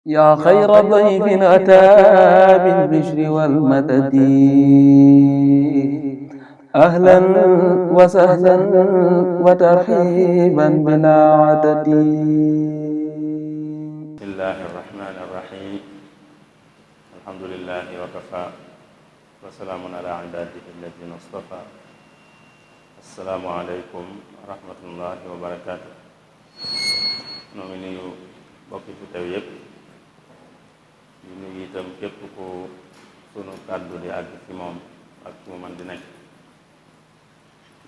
yaa xayra dayfin ataa bil bishri wal madadi ahlan wa sahlan wa tarhiiban bilaa adadi. Bismillaahi rahmaani rahiim. Alhamdulillaahi wa kafaa wa salaamun alaa ibaadihi allaziina stafaa. Assalaamu aleykum wa rahmatullaahi wa barakaatuh. Noo ngi nuyu bokki fi teew yépp di nuyu itam képp ku sunu kàddu di àgg ci moom ak fu mu man di nekk,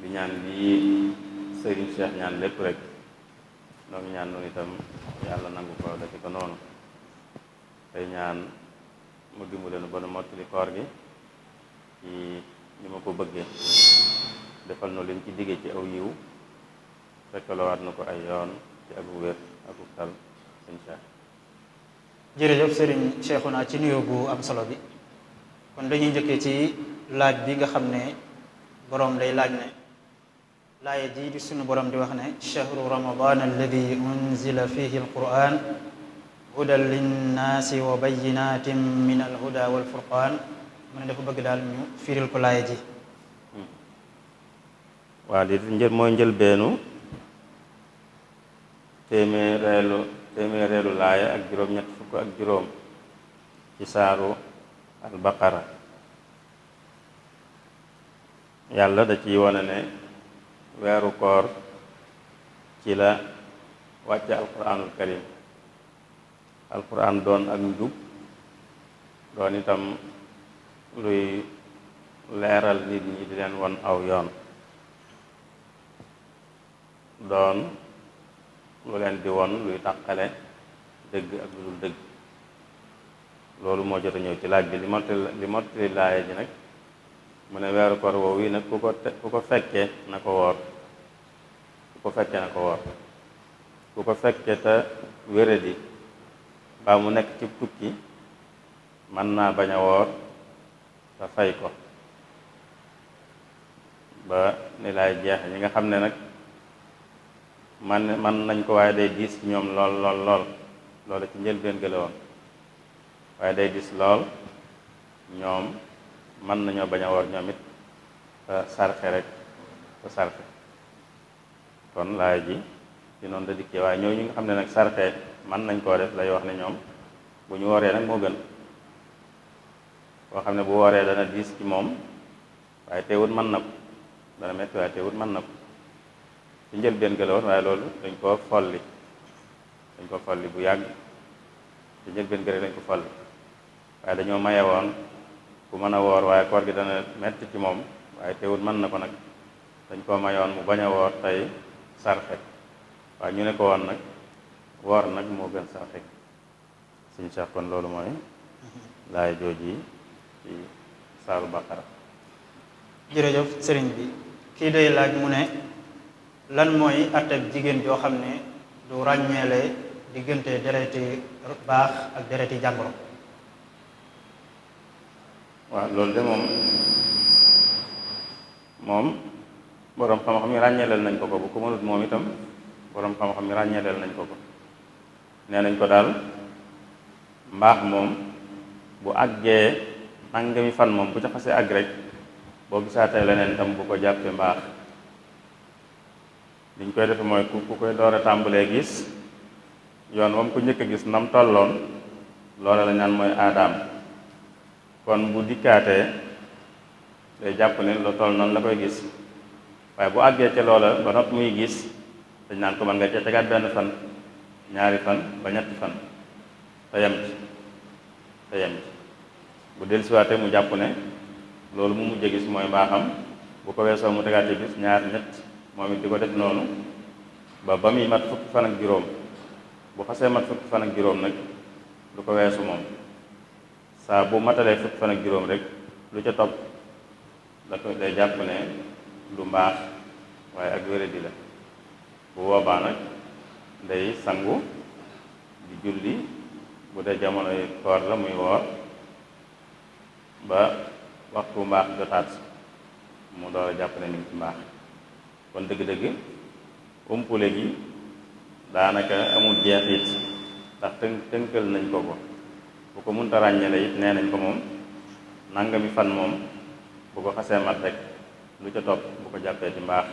di ñaan lii sëriñ Cheikh ñaan lépp rek noo ngi ñaan noonu itam yàlla nangu ko defi ko noonu, tey ñaan mu dimbali nu ba nu mottali koor gi ci ni ma ko bëggee, defal nu lim ci digge ci aw yiw, fekkalowaat na ko ay yoon ci ak wér ak tal sëñ Cheikh. jërëjëf sëriñ Cheikhouna ci nuyoo bu am solo bi. kon dañuy njëkkee ci laaj bi nga xam ne boroom day laaj ne laaya ji di sunu boroom di wax ne chahru ramadan alladi unzila fihi alquran hudan linnaasi wa bayinatin min alhuda walfurqan mu ne dafa bëgg daal ñu firil ko laaya ji. waa li mooy njëlbeenu téeméereelu laaya ak juróom-ñett fukk ak juróom ci saaru albaqara. yàlla da ciy wane ne weeru koor ci la wàcce alquranul karim, alquran doon ak njub, doon itam luy leeral nit ñi di leen won aw yoon, doon lu leen di won luy tàqale dëgg ak lu dul dëgg. loolu moo jot a ñëw ci laaj bi li mottali laaya ji nag mu ne weeru koor woowu yi nag ku ko fekkee na ko woor, ku ko fekkee te wéradi ba mu nekk ci tukki mën naa bañ a woor te fay ko ba ni laay jeex. ñi nga xam ne nag man nañ ko waaye day diis ci ñoom lool loolu ci njëlbéen gële woon, waaye day diis lool ñoom mën nañoo bañ a woor ñoom it sarxe rek te sarxe. kon laay ji ci noonu da dikkee, waaye ñooñu nga xam ne nag sarxe mën nañ koo def lay wax ne ñoom bu ñu wooree nag moo gën. koo xam ne bu wooree dana diis ci moom waaye teewut mën na ko, dana metti waaye teewut mën na ko. ci njëlbéen ga la woon waaye loolu dañ koo folli bu yàgg. ci njëlbéen ga rek dañ ko folli, waaye dañoo maye woon ku mën a woor waaye koor gi dana metti ci moom waaye teewut mën na ko nag, dañ koo mayoon mu bañ a woor tey sarxe. waaye ñu ne ko woon nag woor nag moo gën sarxe. suñ sax kon loolu mooy laay jooji ci saaru baqara. jërëjëf sëriñ bi. kii day laaj mu ne lan mooy àtteeb jigéen joo xam ne du ràññeele diggante dereti baax ak dereti jàngoro? waaw loolu de moom boroom xam-xam yi ràññeeleel nañ ko bu ko mënut moom itam boroom xam-xam yi ràññeeleel nañ ko nee nañ ko daal mbaax moom bu àggee nangami fan moom bu ca xasee àgg rek boo gisaatee leneen itam bu ko jàppee mbaax. liñ koy defe mooy ku koy door a tàmbalee gis yoon moom ku njëkk a gis nam tolloon loola la ñaan mooy aadaam. kon bu dikkaatee day jàpp ne lu toll noonu la koy gis, waaye bu àggee ca loola ba noppi muy gis dañ naan ko mën nga cee tegaat benn fan, ñaari fan ba ñetti fan te yem ci bu dellusiwaatee mu jàpp ne loolu mu mujj gis mooy mbaaxam. bu ko weesoo mu tegaat ci bis ñaar ñett moom it di ko def noonu ba muy mat fukki fan ak juróom. bu xasee mat fukki fan ak juróom nag lu ko weesu moom saa bu matalee fukki fan ak juróom rek lu ca topp da ko day jàpp ne du mbaax waaye ak wéradi la. bu boobaa nag day sangu di julli, bu dee jamonoy koor la muy woor ba waxtu mbaax jotaat mu door a jàpp ne ni ci mbaax. kon dëgg-dëgg umpule gi daanaka amul jeexit ndax tënkal nañ ko bu ko munta ràññale it nee nañ ko moom nangami fan moom bu ko xasee mat rek lu ca topp bu ko jàppee ci mbaax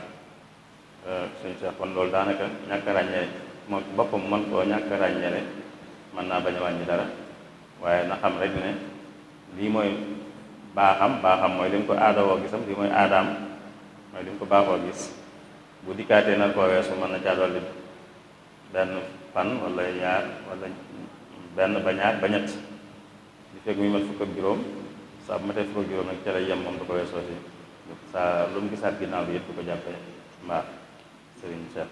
suñu Cheikh kon loolu daanaka ñàkk ràññee moom boppam mën koo ñàkk ràññele mën naa bañ a wàññi dara waaye na xam rek ne lii mooy baaxam mooy li mu ko aadawoo gisam lii mooy aadaam mooy li mu ko baaxoo gis bu dikkaatee nar koo weesu mën na caa dolli benn fan wala ñaar wala benn ba ñaar ba ñett li fekk muy mat fukk ak juróom saa bu ma tey fukk ak juróom nag ca lay yem moom du ko weesoo si saa lu mu gisaat ginnaaw bi yëpp du ko jàppee mbaax sëriñ Cheikh.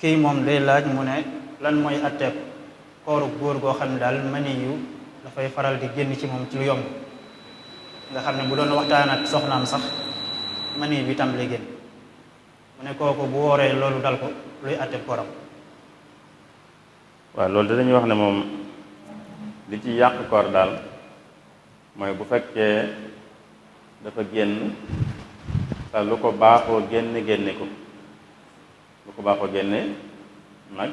kii moom day laaj mu ne lan mooy atteeb kooru góor goo xam ne daal mani yu dafay faral di génn ci moom ci lu yomb nga xam ne bu doon waxtaan ak soxnaam sax mani bi tam lay génn mu ne kooku bu wooree loolu dal ko luy atteeb kooram. waaw loolu da dañuy wax ne moom li ci yàq koor daal mooy bu fekkee dafa génn te lu ko baaxoo génne ko lu ko baaxoo génne nag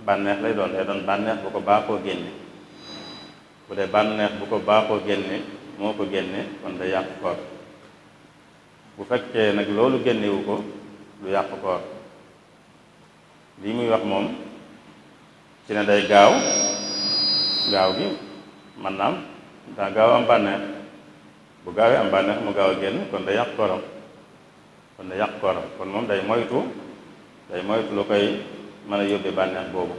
bànneex lay doon bànneex bu ko baaxoo génne bu dee bànneex bu ko baaxoo génne moo ko génne kon day yàq koor bu fekkee nag loolu génnewu ko lu yàq koor lii muy wax moom ci ne day gaaw gi man naam daa gaaw am bànneex bu gaawee am bànneex mu gaaw a génn kon day yàq kooram kon moom day moytu lu koy mën a yóbbee bànneex boobu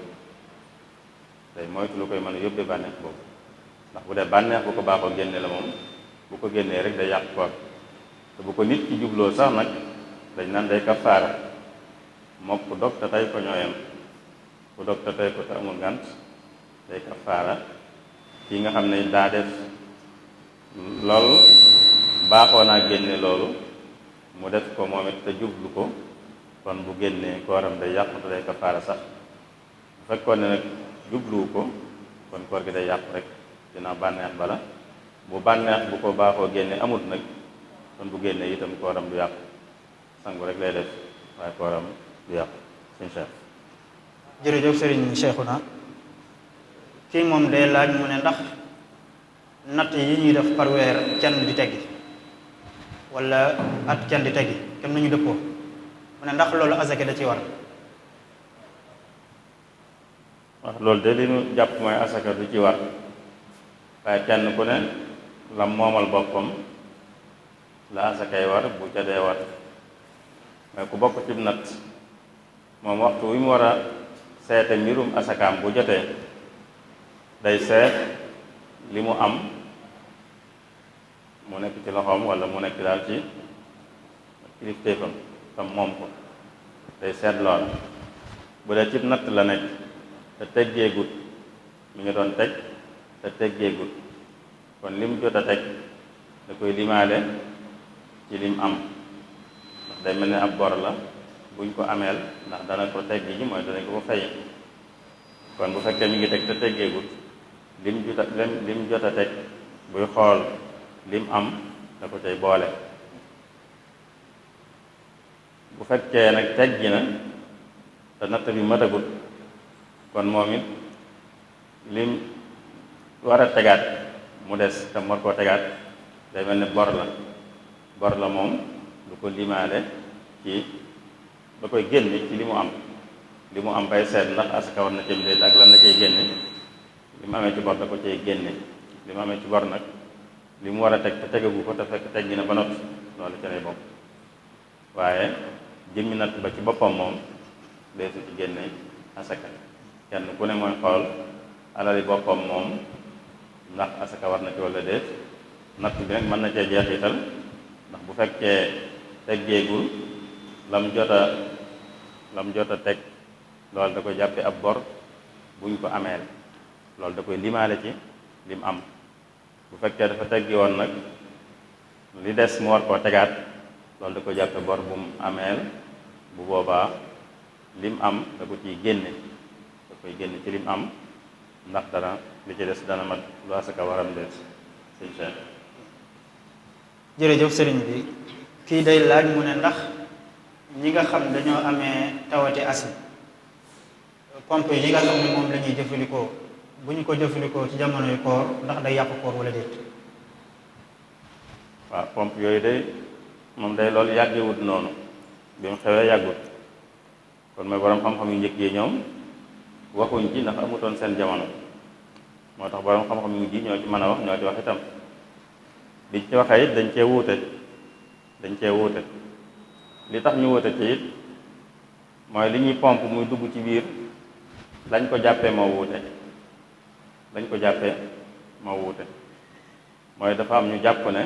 ndax bu dee bànneex bu ko baaxoo génne la moom bu ko génnee rek day yàq koor te bu ko nit ki jubloo sax nag dañ naan day kafaara mook ku dog te tey ko ñooyam ku dog te tey ko te amul ngant day kafaara kii nga xam ne daa def loolu baaxoo naa génne loolu mu def ko moom it te jublu ko kon bu génnee kooram day yàqu te day kafaara sax bu fekkoon ne nag jubluwu ko kon koor gi day yàqu rek dina bànneex bala bu bànneex bu ko baaxoo génne amut nag kon bu génnee itam kooram du yàqu sangu rek lay def waaye kooram du yàqu sëñ Cheikh. jërëjëf sëriñ Cheikhouna kii moom day laaj mu ne ndax natt yi ñuy def par weer can di teggi wala at can di teggi kem nañu dëppoo mu ne ndax loolu azaka da ci war. wax loolu de li ñu jàpp mooy asaka du ci war waaye kenn ku ne la moomal boppam la asakay war bu ca dee war mais ku bokk ci natt moom waxtu wi mu war a seete mbirum asakaam bu jotee day seet li mu am mu nekk ci loxoom wala mu nekk daal ci kilifteefam tam moom ko day seet lool bu dee ci natt la nekk te teggeegut mi ngi doon teg te teggeegut kon lim jot a teg da koy limaale ci lim am ndax day mel ne ab bor la buñ ko ameel ndax dana ko teggi ji mooy danañ ko ko fay kon bu fekkee mi ngi teg te teggeegut lim jot a teg buy xool lim am da ko cay boole bu fekkee nag teggi na te natt bi matagut kon moom it lim war a tegaat mu des te war koo tegaat day mel ne bor la moom du ko limaale ci da koy génne ci li mu am bay seet ndax asaka war na cee déet ak lan la cay génne li mu amee ci bor da ko cay génne li mu amee ci bor nag li mu war a teg te tegagu ko te fekk teggi na ba noppi loolu ca lay bokk waaye jëmmi natt ba ci boppam moom day su ci génne asaka kenn ku ne mooy xool alali boppam moom ndax asaka war na ci walla déet natt bi nag mën na cee jeexital ndax bu fekkee teggeegul lam jot a teg loolu da koy jàppe ab bor buñ ko ameel loolu da koy limaale ci lim am bu fekkee dafa teggi woon nag li des mu war koo tegaat loolu da koy jàppe bor bu mu ameel bu boobaa lim am da ko ciy génne da koy génne ci lim am ndax dana li ci des dana mat lu asaka waram des sëñ Cheikh. jërëjëf sëriñ bi kii day laaj mu ne ndax ñi nga xam dañoo amee tawati asma pompe yi nga xam ne moom la ñuy jëfandikoo bu ñu ko jëfandikoo ci jamonoy koor ndax day yàq koor wala déet. waaw pompe yooyu day moom day loolu yàggewut noonu bi mu xewee yàggut kon mooy borom xam-xam yu njëkk yi ñoom waxuñ ci ndax amutoon seen jamono moo tax borom xam-xam yu mujj ñoo ci mën a wax ñoo ci wax itam biñ ci waxee it dañ cee wuute li tax ñu wuute ci it mooy li ñuy pompe muy dugg ci biir lañ ko jàppee moo wuute mooy dafa am ñu jàpp ne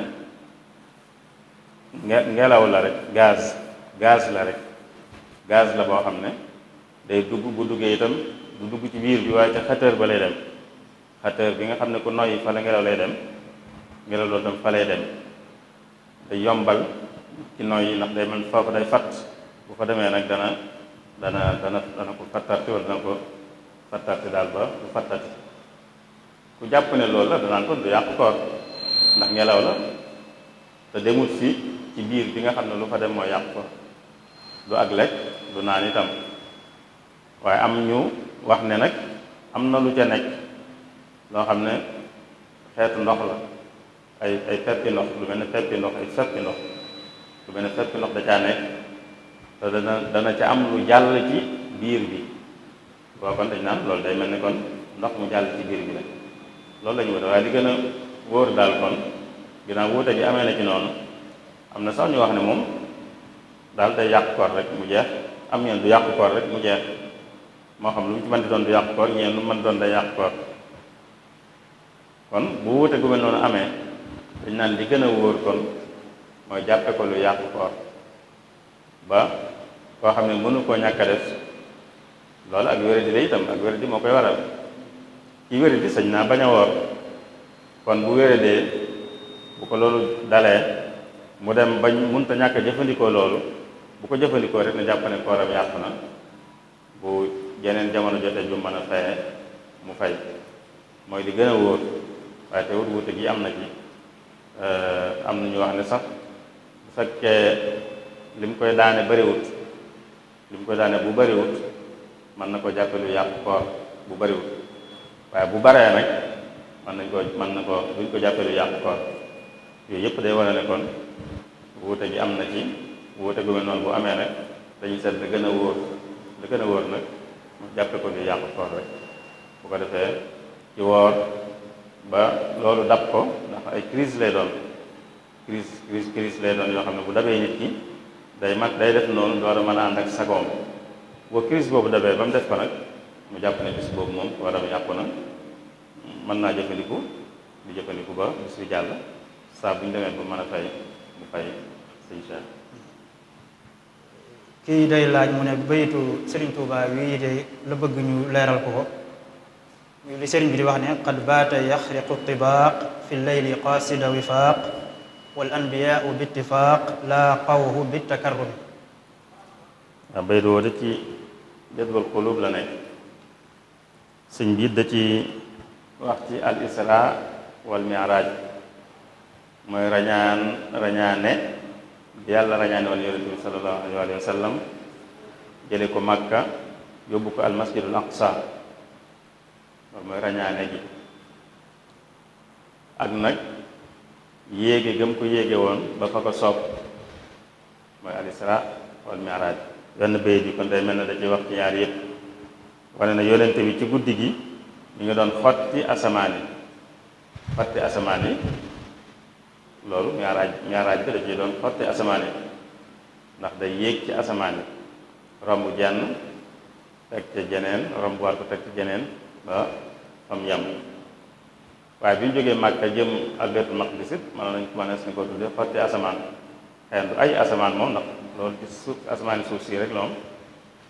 ngelaw la rek gaz la rek gaz la boo xam ne day dugg bu duggee itam du dugg ci biir bi waaye ca xëtër ba lay dem xëtër bi nga xam ne ku noyyi fa la ngelaw lay dem ngelaw loolu tam fa lay dem day yombal ci noyyi ndax day mel foofu day fatt bu fa demee nag dana ko fattarti wala dana ko fattarti daal ba du fattati ku jàpp ne loolu la danaan kon du yàq koor ndax ngelaw la te demut fi ci biir bi nga xam ne lu fa dem mooy yàq ko du ak lekk du naan itam waaye am ñu wax ne nag am na lu ca nekk loo xam ne xeetu ndox la ay feppi ndox lu mel ne feppi ndox lu mel ne feppi ndox da caa nekk te dana ca am lu jàll ci biir bi boo kon dañ naan loolu day mel ne kon ndox mu jàll ci biir bi la loolu la ñu wute waaye li gën a wóor daal kon ginnaaw wuute gi amee na ci noonu am na sax ñu wax ne moom daal day yàq koor rek mu jeex am ñeen du yàq koor rek mu jeex moo xam lu mu ci mën di doon du yàq koor ñeen lu mën doon day yàq koor kon bu wuute gu mel noonu amee dañ naan li gën a wóor kon mooy jàppe ko lu yàq koor ba koo xam ne mënu koo ñàkk a def loolu ak wéradi la itam ak wéradi moo koy waral ci wéradi sañ naa bañ a woor kon bu wéradee bu ko loolu dalee mu dem bañ mënta ñàkk a jëfandikoo loolu bu ko jëfandikoo rek na jàpp ne kooram yàqu na bu jeneen jamono jotee ju mën a faye mu fay mooy li gën a wóor waaye te wut wuute gi am na ci am na ñu wax ne sax bu fekkee li mu koy daane bariwut bu bariwut mën na ko jàppe lu yàqu koor bu bariwut waaye bu baree nag mën na ko duñ ko jàppe lu yàqu koor yooyu yëpp day wane ne kon wuute gi am na ci wuute gu mel noonu bu amee nag dañuy seet la gën a wóor nag mu jàppe ko lu yàqu koor rek bu ko defee ci woor ba loolu dab ko ndax ay crise lay doon crise lay doon yoo xam ne bu dabee nit ki day def noonu door a mën a ànd ak sagoom boo crise boobu dabee ba mu def ko nag mu jàpp ne bis boobu moom kooram yàqu na mën naa jëfandiku ba bis bi jàll saa bu ñu demee ba mën a fay mu fay sëñ Cheikh. kii day laaj mu ne baytu Serigne Touba wii de la bëgg ñu leeral ko li Serigne bi di wax ne qad baata yaxriqu tibaaq fi leyli qaasida wifaaq wal anbiyaau bi ittifaaq laaqawhu bi takarrumi. waaw baytu woo da ci jadwal qulub la nekk sëñ bi da ci wax ci al isra wal mi'raaj mooy rañaane bi yàlla rañaane woon yonent bi sallallahu alayhi wa sallam jële ko Makka yóbbu ko al masjidul aqsa loolu mooy rañaane gi ak nag yéege gëm ko yéege woon ba fa ko soob mooy al isra wal mi'raaj benn bayit bi kon day mel ne da ci wax ci ñaar yëpp wane na yonent bi ci guddi gi ñu ngi doon xotti asamaan yi loolu mi'raaj bi da ciy doon xotti asamaan yi ndax day yéeg ci asamaan yi romb jenn teg ca jeneen romb war ko teg ci jeneen ba fam yem waaye bi ñu jógee Màkka jëm al Baytul Maqdis it mënees na ko tudde xotti asamaan xëy na du ay asamaan moom ndax loolu ci suuf asamaan yi suuf si rek loom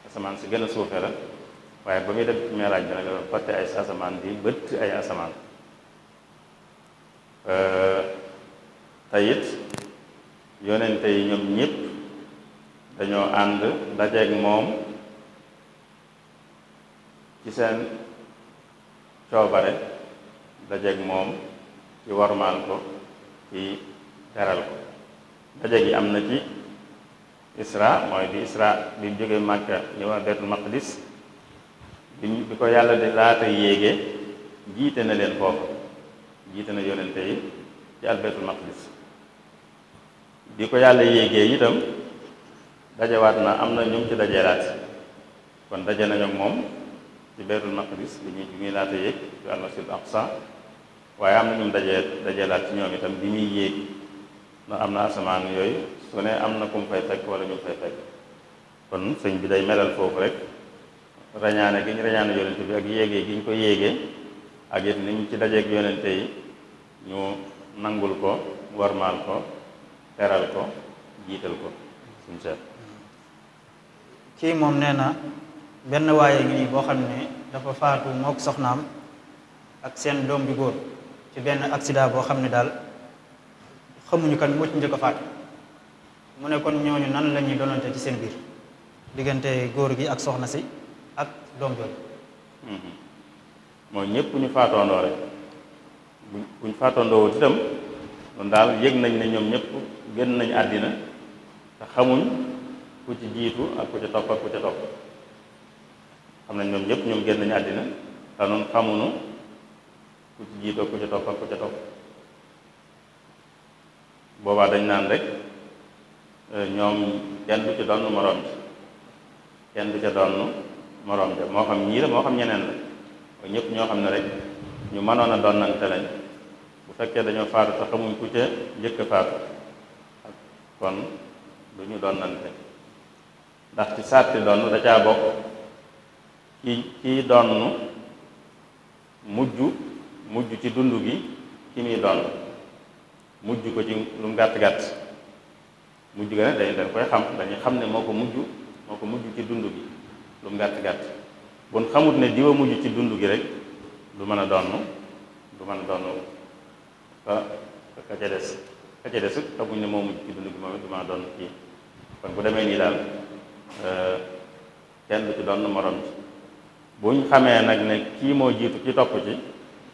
asamaan si gën a suufee la waaye ba muy dem ci mi'raaj bi nag doon xotti ay asamaan di bëtt ay asamaan tayit yonente yi ñoom ñëpp dañoo ànd dajeeg moom ci seen coobare dajeeg moom ci wormaal ko ci teral ko daje gi am na ci isra mooy bi isra bi jógee Màkka ñëw Baytul Maqdis bi ko yàlla di laata yéege jiite na leen foofu jiite na yonente yi ci albaytul maqdis bi ko yàlla yéegee itam dajewaat na am na ñum ci dajeelaat kon daje nañu ak moom ci baytul maqdis bi muy laata yéeg ci almasjidul aqsa waaye am na ñum dajeelaat ci ñoom itam bi muy yéeg na am na asamaan yooyu su ne am na ku mu fay fekk wala ñu fay fekk kon sëñ bi day melal foofu rek rañaane gi ñu rañaane yonente bi ak yéegee gi ñu ko yéegee ak it ni ñu ci dajeeg yonente yi ñu nangul ko warmaal ko teral ko jiital ko suñ seet kii moom nee na benn waaye ngi nii boo xam ne dafa faatu mook soxnaam ak seen doom bi góor ci benn accident boo xam ne daal xamuñu kan moo ci njëkk a faatu mu ne kon ñooñu nan la ñuy donante ci seen biir diggante góor gi ak soxna si ak doom jooju. mooy ñëpp ñu faatoondoo rek buñ faatoondoo wut itam kon daal yëg nañ ne ñoom ñëpp génn nañ àddina te xamuñ ku ci jiitu ak ku ci topp ak ku ci topp xam nañ ñoom ñëpp ñoom génn nañu àddina te noonu xamuñu ku ci jiitu ak ku ci topp ak ku ci topp boobaa dañ naan rek ñoom kenn du ci donn moroom ji kenn du ca donn moroom ja moo xam ñii la moo xam ñeneen la mooy ñëpp ñoo xam ne rek ñu mënoon a donnante lañ bu fekkee dañoo faatu te xamuñ ku ca njëkk a faatu kon du ñu donnante ndax ci sarti donn da caa bokk kii donn mujj ci dund gi ki muy donn mujj ko ci lu mu gàtt-gàtt mujj ga ne dañ koy xam dañuy xam ne moo ko mujj ci dund gi lu mu gàtt-gàtt bon xamut ne diwa mujj ci dund gi rek du mën a donn ka ca des xamuñ ne moo mujj ci dund gi moom it du mën a donn kii kon bu demee nii daal kenn du ci donn morom ci buñ xamee nag ne kii moo jiitu ci topp ci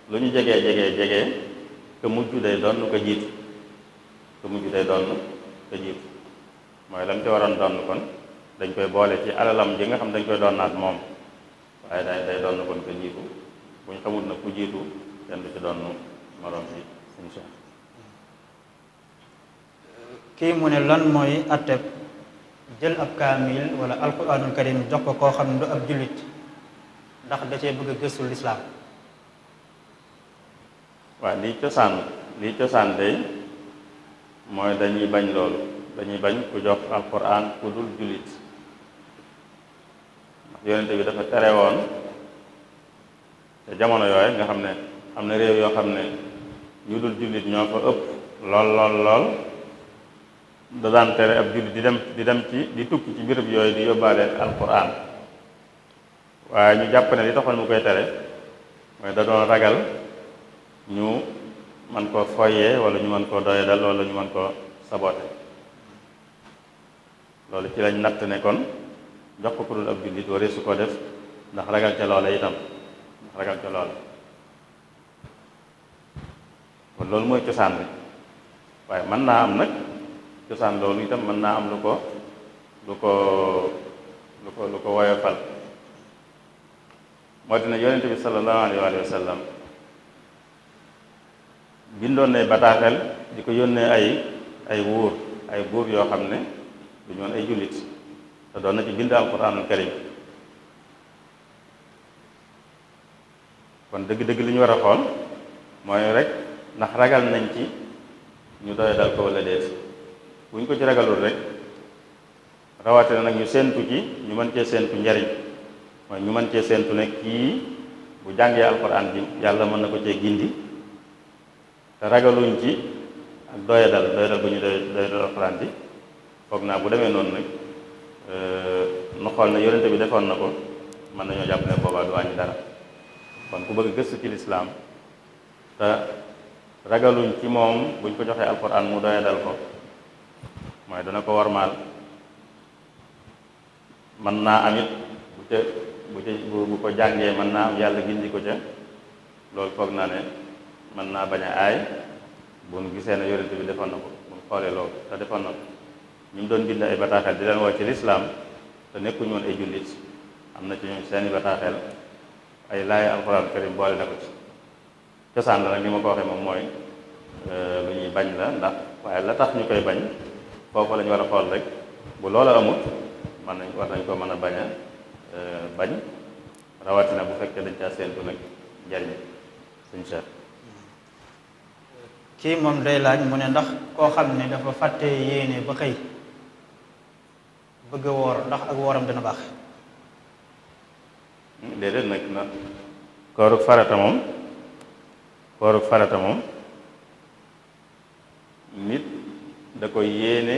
lu ñu jegee ka mujj day donn ko jiitu mooy lam ci waroon donn kon dañ koy boole ci alalam ji nga xam dañ koy donnaat moom waaye day donn kon ko jiitu buñ xamul nag ku jiitu kenn du ci donn morom ci insha kii mu ne lan mooy atteb jël ab kaamil wala alquranul karim jox ko koo xam ne du ab jullit ndax da cee bëgg a gëstu lislaam. waaw lii cosaan day mooy dañuy bañ loolu dañuy bañ ku jox alquran ku dul jullit ndax yonente bi dafa tere woon te jamono yooyu nga xam ne am na réew yoo xam ne ñu dul jullit ñoo fa ëpp lool da daan tere ab jullit di tukki ci béréb yooyu di yóbbaale alquran waaye ñu jàpp ne li taxoon mu koy tere mooy da doon ragal ñu mën koo foyee wala ñu mën koo doyadal wala ñu mën koo sabote loolu ci lañ natt ne kon jox ko ku dul ab jullit waree su ko def ndax ragal ca loola itam kon loolu mooy cosaan bi waaye mën naa am nag cosaan loolu itam mën naa am lu ko woyofal moo dina yonente bi sallallahu alayhi wa sallam bindoon nay bataaxel di ko yónnee ay buur yoo xam ne du ñoon ay jullit te doon na ci bind alquranul karim kon dëgg-dëgg li ñu war a xool mooy rek ndax ragal nañ ci ñu doy dal ko wala déet bu ñu ko ci ragalul rek rawatina nag ñu séentu ci ñu mën cee séentu njariñ mooy ñu mën cee séentu ne kii bu jàngee alquran bi yàlla mën na ko cee gindi te ragaluñ ci ak doyadal bu ñu doyadal alquran bi foog naa bu demee noonu nag nu xool ne yonente bi defoon na ko mën nañoo jàpp ne boobaa du wàññi dara kon ku bëgg gëstu ci lislaam te ragaluñ ci moom buñ ko joxee alquran mu doyadal ko mooy dana ko warmaal mën naa am it bu ko jàngee mën naa am yàlla gindi ko ca loolu foog naa ne mën naa bañ a aay bu nu gisee ne yonente bi defoon na ko bu nu xoolee loolu te defoon na ko ñu doon bind ay bataaxel di leen woo ci lislaam te nekkuñu woon ay jullit am na ci ñoom seeni bataaxel ay laay alxuraan karim boole na ko ci cosaan la nag ni ma ko waxee moom mooy lu ñuy bañ la ndax waaye la tax ñu koy bañ foofu la ñu war a xool rek bu loola amut war nañ ko mën a bañ a bañ rawatina bu fekkee dañ caa séentu nag njariñ suñ seet kii moom day laaj mu ne ndax koo xam ne dafa fàtte yéene ba xëy bëgg a woor ndax ak wooram dina baax. déedéet nag na koorug farata moom nit da koy yéene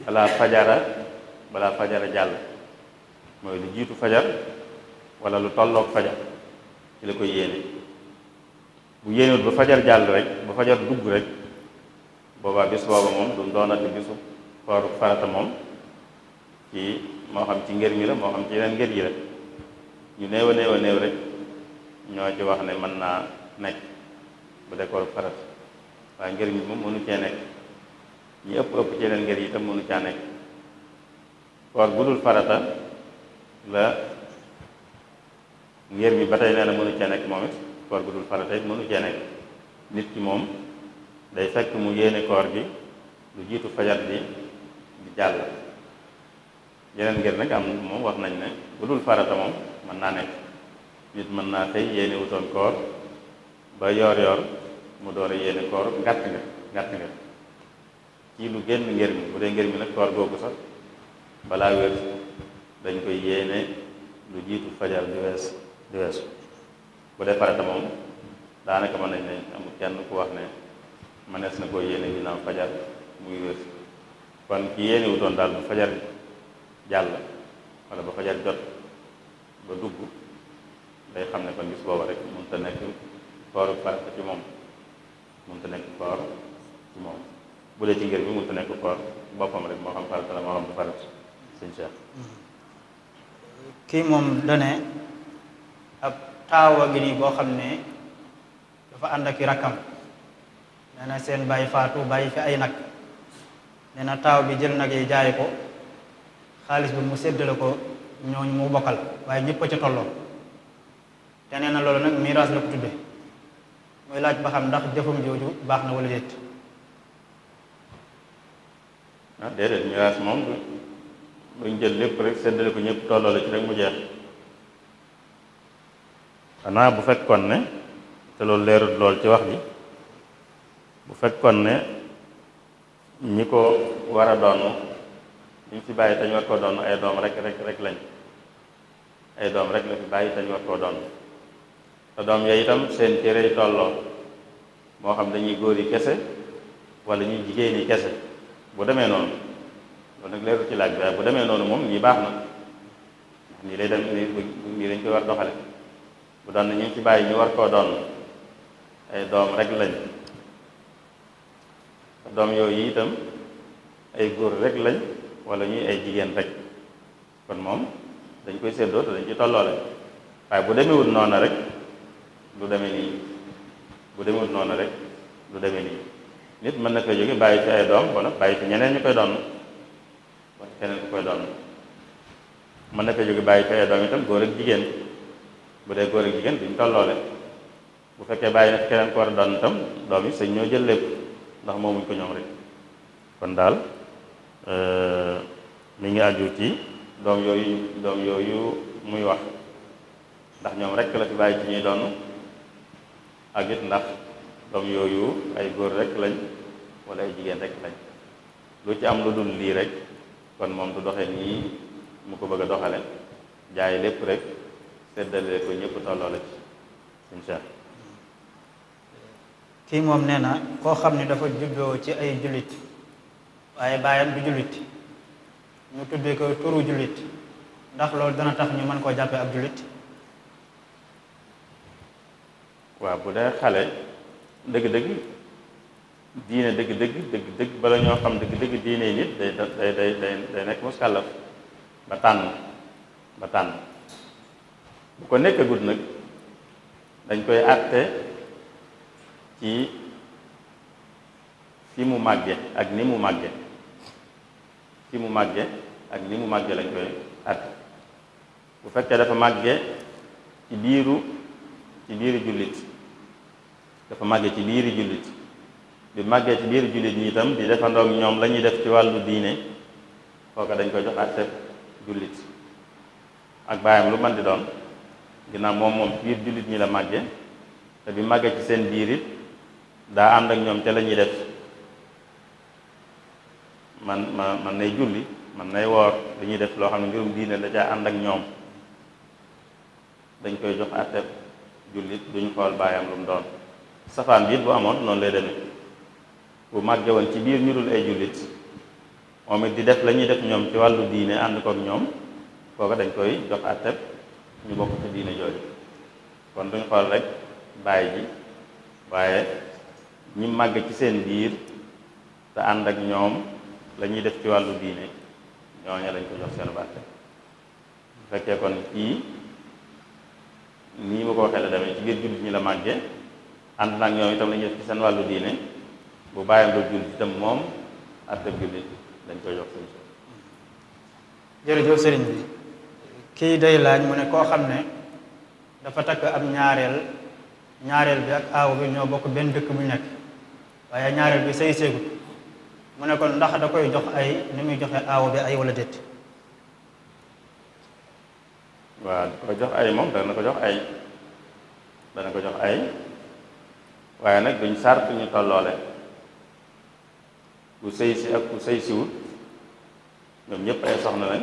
balaa fajara jàll mooy lu jiitu fajar wala lu tolloog fajar ci la koy yéene bu yéenewut ba fajar jàll rek ba fajar dugg rek boobaa bis booba moom du doonati bisu koorug farata moom ci moo xam ci ngër mi la moo xam ci yeneen ngër yi la ñu néew a néew rek ñoo ci wax ne mën naa nekk bu dee koorug farata waaye ngër mi moom mënu cee nekk ñi ëpp ci yeneen ngër yi itam mënu caa nekk koor bu dul farata la ngër mi ba tey nee na mënu cee nekk moom it koor bu dul farata it mënu cee nekk nit ki moom day fekk mu yéene koor gi lu jiitu fajar di jàll yeneen ngir nag am moom wax nañ ne bu dul farata moom mën naa nekk nit mën naa xëy yéene wutoon koor ba yor mu door a yéene koor ngàtt nga ci lu génn ngir mi bu dee ngir mi nag koor googu sax balaa wér dañ koy yéene lu jiitu fajar di weesu bu dee farata moom daanaka mën nañ ne amul kenn ku wax ne mënees na koo yéene ginnaaw fajar muy wér kon ki yéene wutoon daal bu fajar jàll wala ba fajar jot ba dugg day xam ne kon bis booba rek mënut a nekk kooru farata ci moom mënut a nekk koor ci moom bu dee ci ngir bi mënut a nekk koor boppam rek moo xam farata la moo xam du farata sëñ Cheikh kii moom dane ab taawa gi nii boo xam ne dafa ànd ak i rakkam nee na seen bàyyi faatu bàyyi fi ay nag nee na taaw bi jël nag yi jaay ko xaalis bi mu séddale ko ñooñu mu bokkal waaye ñëpp a ca tolloo te nee na loolu nag miraas la ko tudde mooy laaj ba xam ndax jëfam jooju baax na wala déet. déedéet miraas moom duñ jël lépp rek séddale ko ñëpp tolloo la ci rek mu jeex xanaa bu fekkoon ne te loolu leerut lool ci wax ji bu fekkoon ne ñi ko war a doon ñu fi bàyyi tañ war koo doon ay doom rek lañ ay doom rek la fi bàyyi tañ war koo doon te doom yooyu itam seen cëre yi tolloo moo xam dañuy góor yi kese wala ñuy jigéen yi kese bu demee noonu loolu nag leerul ci laaj bi waaye bu demee noonu moom ñii baax na nii lay dem nii lañ koy war doxale bu doon ne ñu ci bàyyi ñu war koo doon ay doom rek lañ doom yooyu itam ay góor rek lañ wala ñuy ay jigéen rek kon moom dañ koy séddoo te dañ ci tolloole waaye bu demewut noonu rek du demee nii bu demewut noonu rek du demee nii nit mën na koy jóge bàyyi fi ay doom wala bàyyi fi ñeneen ñu koy doon wala keneen ku koy doon mën na koy jóge bàyyi fi ay doom itam góor ak jigéen bu dee góor ak jigéen duñ tolloole bu fekkee bàyyi na fi keneen ko war a doon itam doom yi sañ ñoo jël lépp ndax moomuñ ko ñoom rek kon daal mi ngi aju ci doom yooyu muy wax ndax ñoom rek la fi bàyyi ci ñuy doon ak it ndax doom yooyu ay góor rek lañ wala ay jigéen rek lañ lu ci am lu dul lii rek kon moom du doxee nii mu ko bëgg a doxale jaay lépp rek seddale ko ñëpp tolloo la ci insha Allah. kii moom nee na koo xam ne dafa juddoo ci ay jullit waaye baayam du jullit ñu tuddee ko turu jullit ndax loolu dana tax ñu mën koo jàppee ab jullit. waaw bu dee xale dëgg-dëgg diine dëgg-dëgg bala ñoo xam dëgg-dëgg diine yi nit day nekk muskàllaf ba tànn bu ko nekkagut nag dañ koy àtte ci fi mu màgge ak ni mu màgge fi mu màgge ak ni mu màgge lañ koy àtte bu fekkee dafa màgge ci biiru jullit, dafa màgge ci biiri jullit. bi màggee ci biiri jullit ñi itam di defandoog ñoom la ñuy def ci wàllu diine, kooka dañ koy jox àtteb jullit. ak baayam lu man di doon, ginnaaw moom ci biir jullit ñi la màgge, te bi màggee ci seen biir it daa ànd ak ñoom ca la ñuy def. man nay julli, man nay woor, dañuy def loo xam ne mbirum diine la ca ànd ak ñoom, dañ koy jox àtteb jullit, duñu xool baayam lu mu doon. safaan bi it bu amoon noonu lay demee, bu màgge woon ci biir ñu dul ay jullit, moom it di def la ñuy def ñoom ci wàllu diine ànd kook ñoom, kooka dañ koy jox àtteb ñu bokk ci diine jooju. kon duñ xool rek baay ji, waaye ñi màgg ci seen biir te ànd ak ñoom la ñuy def ci wàllu diine, ñooña lañ ko jox seen bàtte. bu fekkee kon kii nii ma ko waxee la demee, ci biir jullit ñi la màgge, ànd na ak ñoom itam la ñuy def ci seen wàllu diine, bu bàyyam doo jullit itam moom àtteb jullit dañ koy jox seen so. jërëjëf sëriñ bi, kii day laaj mu ne koo xam ne dafa takk ab ñaareel bi ak aaw bi ñoo bokk benn dëkk bu nekk, waaye ñaareel bi sëy seegut, mu ne kon ndax da koy jox ay ni muy joxe aaw bi ay wala déet? waaw da ko jox ay moom dana ko jox ay waaye nag duñ sart ñu tolloole. ku sëy si ak ku sëy siwut ñoom ñëpp ay soxna lañ,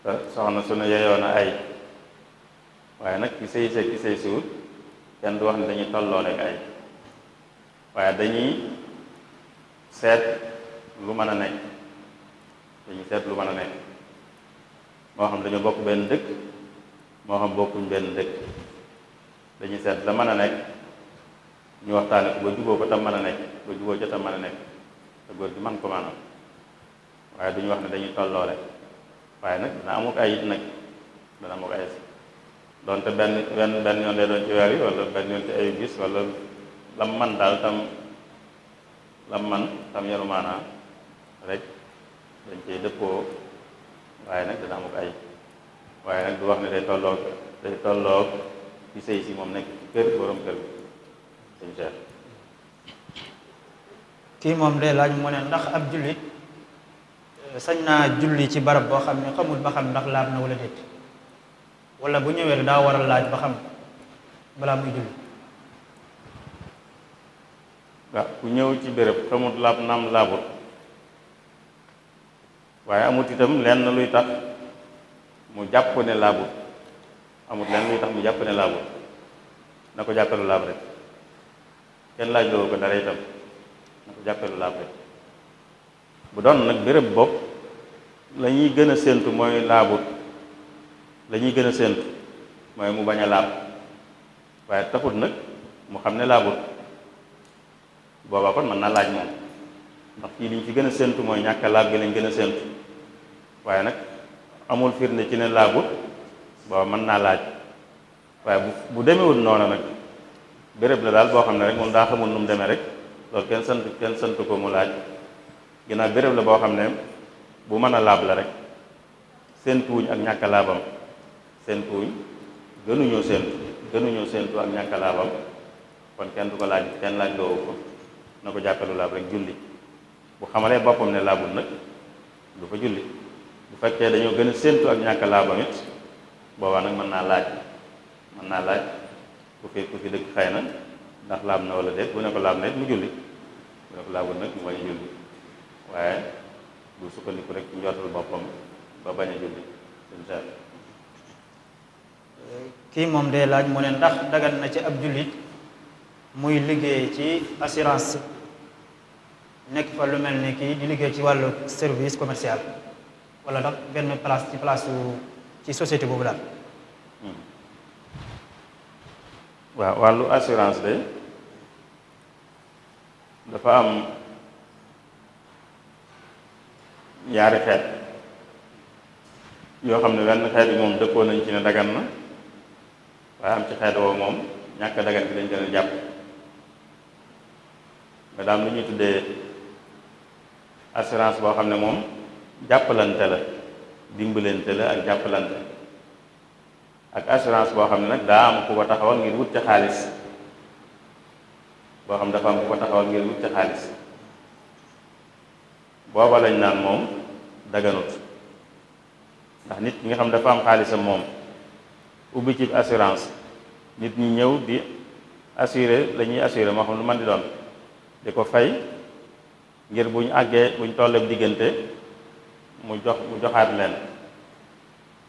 te soxna su ne yeyoo na ay, waaye nag ki sëy si ak ki sëy siwut kenn du wax ne dañuy tolloole ak ay, waaye dañuy seet lu mën a nekk, moo xam dañoo bokk benn dëkk, moo xam bokkuñ benn dëkk, dañuy seet la mën a nekk ñu waxtaane ko ba juboo ko tam mën a nekk, ba juboo ca tam mën a nekk, te góor gi man ko maanaam, waaye duñu wax ne dañuy tolloole. waaye nag dana amuk ay it nag, dana amuk ay doonte benn yoon lay doon ci weer yi, wala benn yoon ci ayu gis, wala lam man daal tam yenu maanaa rek dañ cey dëppoo, waaye nag dana amuk ay, waaye nag du wax ne day tolloog ci sëy si moom nekk ci kër borom kër bi. sëñ Cheikh kii moom day laaj mu ne ndax ab jullit sañ naa julli ci barab boo xam ne xamul ba xam ndax laab na wala déet, wala bu ñëwee daa war a laaj ba xam balaa muy julli? waaw ku ñëw ci béréb xamut laab naam laabut, waaye amut itam lenn luy tax mu jàpp ne laabut, na ko jàppee lu laab rek, kenn laaj loo ko dara itam, na ko jàppee lu laab rek. bu doon nag béréb bopp la ñuy gën a séentu mooy laabut, la ñuy gën a séentu mooy mu bañ a laab, waaye taxut nag mu xam ne laabut, boobaa kon mën naa laaj moom, ndax fii liñ fi gën a séentu mooy ñàkk a laab gi lañ gën a séentu, waaye nag amul firnde ci ne laabut, booba mën naa laaj. waaye bu demewul noonu nag, béréb la daal boo xam ne rek moom daa xamul nu mu demee rek, loolu kenn sant ko mu laaj. ginnaaw béréb la boo xam ne bu mën a laab la rek, séentuwuñ ak ñàkk a laabam, séentuwuñ gënuñoo séentu ak ñàkk a laabam, kon kenn du ko laaj, kenn laaj loowu ko, na ko jàppee lu laab rek julli. bu xamalee boppam ne laabul nag du fa julli. bu fekkee dañoo gën a séentu ak ñàkk a laabam it, boobaa nag mën naa laaj ku fi dëkk xëy na ndax laab na wala déet, bu ne ko laab na it mu julli, bu ne ko laabul nag mu bañ a julli, waaye du sukkandiku rek ci njortal boppam ba bañ a julli. kii moom day laaj mu ne ndax dagan na ci ab jullit muy liggéey ci assurance, nekk fa lu mel ni kii di liggéey ci wàllu service commercial, wala ndax benn place ci société boobu daal? waaw wàllu assurance de dafa am ñaari xeet yoo xam ne wenn xeet bi moom dëppoo nañ ci ne dagan na, waaye am ci xeet woo moom ñàkk dagan bi lañ gën a jàpp. nga daam lu ñuy tuddee assurance boo xam ne moom jàppalante la, dimbalante la ak jàppalante. ak assurance boo xam ne nag daa am ku ko taxawal ngir wut ca xaalis boo xam dafa am ku ko taxawal ngir wut ca xaalis booba lañ naan moom daganut ndax nit ki nga xam dafa am xaalisam moom ubbi ci assurance nit ñi ñëw di assuré la ñuy assuré moo xam lu man di doon di ko fay ngir buñ àggee buñ tollee diggante mu joxaat leen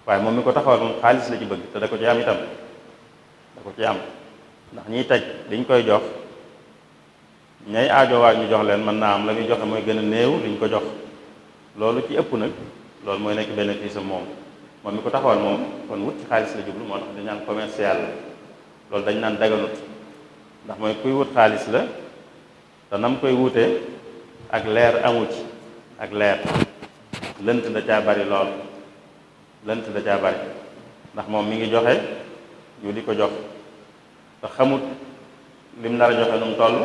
waaye moom mi ko taxawal moom xaalis la ci bëgg te da ko ci am itam da ko ci am ndax ñiy teg liñ koy jox ñay aajowaa ñu jox leen mën naa am la muy joxe mooy gën a néew liñ ko jox loolu ci ëpp nag loolu mooy nekk bénéfice am moom mi ko taxawal moom kon wut ci xaalis la jublu moo tax dañ naan commercial la loolu dañ naan daganut ndax mooy kuy wut xaalis la te nam koy wutee ak leer amu ci ak leer lënt da caa bari lool lënt da caa bari ndax moom mi ngi joxe ñu di ko jox te xamut lim nar a joxe nu mu toll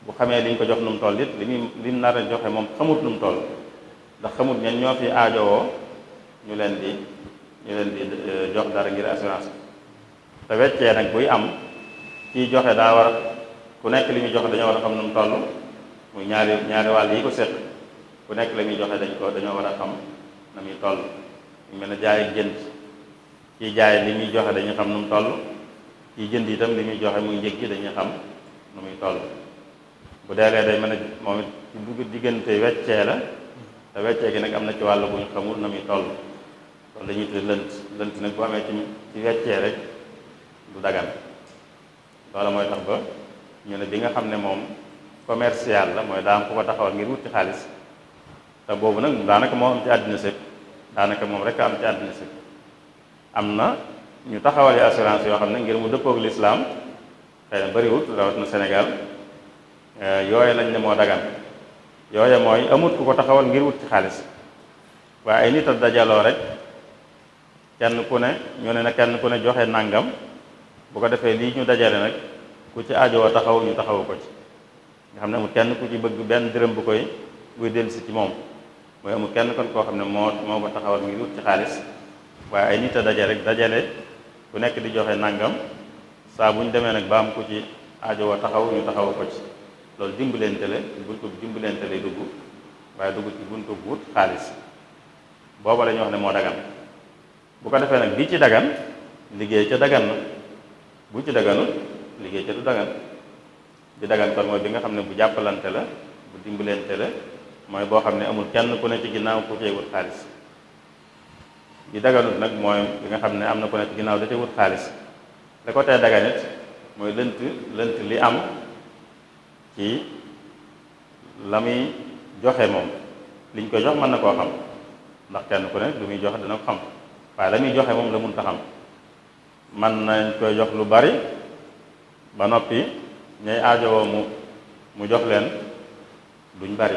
bu xamee liñ ko jox nu mu toll it lim nar a joxe moom xamut nu mu toll ndax xamut ñan ñoo fi aajowoo ñu leen di jox dara ngir assurance te weccee nag buy am kiy joxe daa war ku nekk li muy joxe dañoo war a xam nu mu toll muy ñaari wàll yi ko séq ku nekk la muy joxe dañoo war a xam na muy toll ñu mel ne jaay ak jënd kiy jaay li muy joxe dañuy xam nu mu toll kiy jënd itam li muy joxe muy njëg gi dañuy xam nu muy toll bu deelee day mën a moom it ci dugg diggante weccee la te weccee gi nag am na ci wàll bu ñu xamul na muy toll loolu dañuy tudd lënt nag bu amee ci weccee rek du dagan loola mooy tax ba ñu ne bi nga xam ne moom commercial la mooy daa am ku ko taxawal ngir wut ci xaalis te boobu nag daanaka moo am ci àddina sépp daanaka moom rek am ci àddina sépp am na ñu taxawali assurance yoo xam ne ngir mu dëppoog lislaam xëy na bariwut rawat na Sénégal yooye lañ ne moo dagan yooye mooy amut ku ko taxawal ngir wut ci xaalis waaye ay nit a dajaloo rek kenn ku ne ñu ne na kenn ku ne joxe nangam bu ko defee lii ñu dajale nag ku ci aajowoo taxaw ñu taxawu ko ci nga xam ne amul kenn ku ci bëgg benn dërëm bu koy buy dellusi ci moom mooy amul kenn kon koo xam ne moo ko taxawal ngir wut ci xaalis waaye ay nit a dajale ku nekk di joxe nangam saa bu ñu demee nag ba am ku ci aajowoo taxaw ñu taxawu ko ci loolu dimbalante la buntu dimbalante lay dugg waaye dugg ci buntu wut xaalis booba la ñu wax ne moo dagan bu ko defee nag bi ci dagan liggéey ca dagan na bu ci daganut liggéey ca du dagan bi dagan kon mooy bi nga xam ne bu jàppalante la bu dimbalante la mooy boo xam ne amul kenn ku ne ci ginnaaw ku cay wut xaalis bi daganut nag mooy bi nga xam ne am na ku ne ci ginnaaw da cay wut xaalis la ko tee daganit mooy lënt li am ci la muy joxe moom liñ koy jox mën na koo xam ndax kenn ku ne lu muy joxe dana ko xam waaye la muy joxe moom la mun ta xam man nañ koy jox lu bari ba noppi ñay aajowoo mu jox leen duñ bari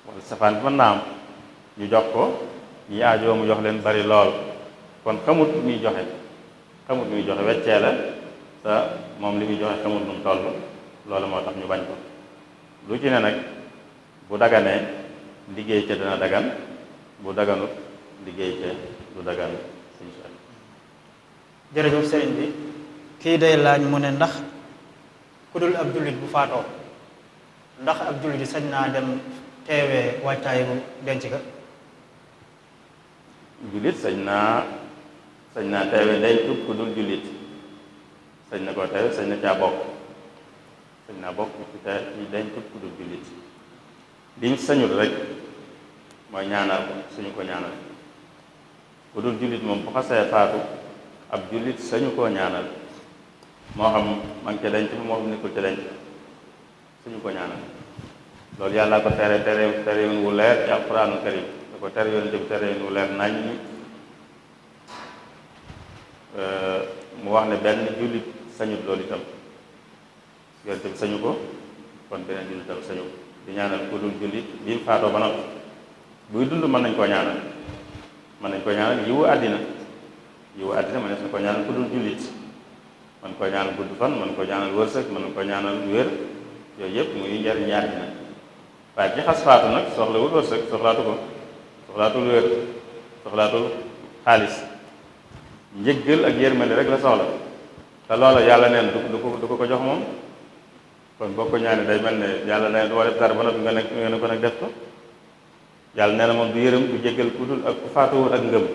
wala safaan bi mën naa am ñu jox ko ñi aajowoo mu jox leen bari lool kon xamut lu muy joxe weccee la te moom li muy joxe xamut nu mu toll loolu moo tax ñu bañ ko lu ci ne nag bu daganee liggéey ca dana dagan bu daganut liggéey ca du dagan insha Allah. jërëjëf sëriñ bi kii day laaj mu ne ndax ku dul ab jullit bu faatoo ndax ab jullit yi sañ naa dem teewee waajtaayu denc ga jullit sañ naa teewee denc ku dul jullit sañ na koo teewe sañ na caa bokk sañ naa bokk ci denc ku dul jullit liñ sañul rek mooy ñaanal ko suñu ko ñaanal ku dul jullit moom bu xasee faatu ab jullit sañu koo ñaanal moo xam ma ngi ca denc bi moo xam nekkul ca denc suñu ko ñaanal loolu yàlla ko tere yoon wu leer ci alquraanul karim da ko tere yoon bi tere yoon wu leer nañ mu wax ne benn jullit sañut loolu itam yonent bi sañu ko kon beneen jullit tam sañu ko di ñaanal ku dul jullit bi mu faatoo ba noppi buy dund mën nañ koo ñaanal yiwu àddina mën nañ ko ñaanal ku dul jullit mën koo ñaanal gudd fan mën koo ñaanal wërsëg mën koo ñaanal wér yooyu yëpp muy njariñ àddina waaye ci xas faatu nag soxlawul wërsëg soxlaatul wér soxlaatul xaalis njëggal ak yërmande rek la soxla te loola yàlla neen du ko jox moom. kon boo ko ñaanee day mel ne yàlla neen du war def dara ba noppi nga ne ko nag def ko. yàlla nee na moom du yërëm du jéggal ku dul ak ku faatoowut ak ngëm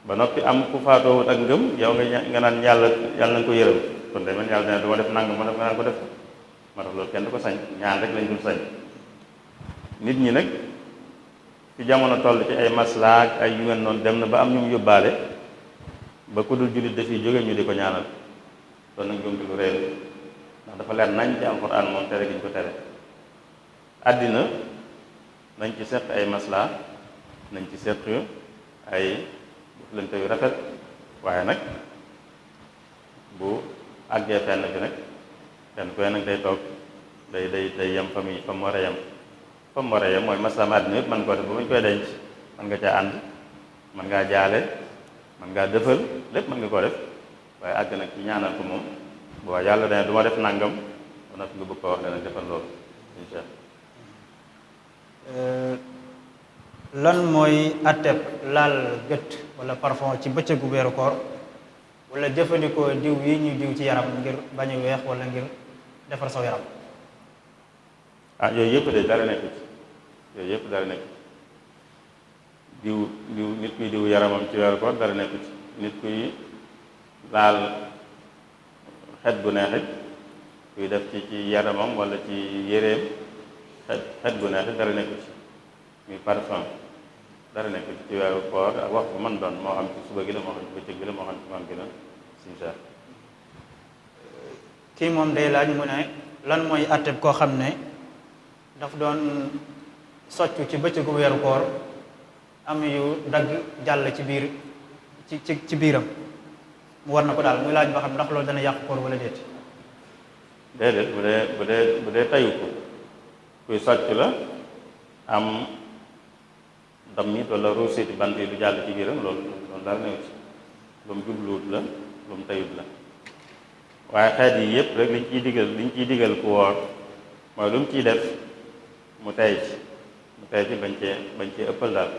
ba noppi am ku faatoowut ak ngëm yow nga naan yàlla nañ ko yërëm kon day mel yàlla nee na du ma def nangam ma def nga naan ko def moo tax loolu kenn du ko sañ ñaan rek lañ dul sañ. nit ñi nag ci jamono toll ci ay maslaak ay yu mel noonu dem na ba am ñu mu yóbbaale ba ku dul jullit dafiy jóge ñu di ko ñaanal loolu nag jumti lu réer ndax dafa leer nañ ci alxuraan moom tere gi ñu ko tere. àddina nañ ci seq ay maslaa nañ ci seq ay jëflante yu rafet waaye nag bu àggee fenn bi nag kenn koy nag day toog day yem fa mu war a yem fa mu war a yem mooy maslaam àddina yëpp mën koo def ba muñ koy denc mën nga caa ànd mën ngaa jaale mën ngaa dëfal lépp mën nga koo def waaye àgg nag ci ñaanal ko moom bu waa yàlla dane du ma def nàngam ba noppi nga bëgg ko wax dana defal loolu insha lan mooy atteb laal gët wala parfum ci bëccëgu weeru koor wala jëfandikoo diw yi ñuy diw ci yaram ngir bañ a weex wala ngir defar saw yaram. yooyu yëpp de dara nekku ci yooyu yëpp dara nekku ci diw nit kuy diw yaramam ci weeru koor dara nekku ci nit kuy laal xet gu neexit kuy def ci yaramam wala ci yéreem xet gu neexit dara nekku ci muy parfum dara nekku ci weeru koor ak wax bu mën doon moo xam ci suba gi la moo xam ci bëccëg gi la moo xam ci ngoon gi la sincère. kii moom day laaj mu ne lan mooy atteb koo xam ne daf doon soccu ci bëccëgu weeru koor am yu dagg jàll ci biir ci biiram mu war na ko daal muy laaj ba xam ndax loolu dana yàq koor wala déet. déedéet bu dee tayu ko kuy socc la am dammit wala ruusiti bant yi du jàll ci biiram loolu dara newu ci lu mu jubluwut la lu mu tayut la waaye xeet yi yëpp rek liñ ciy digal ku woor mooy lu mu ciy def mu tey ci bañ cee ëppal daal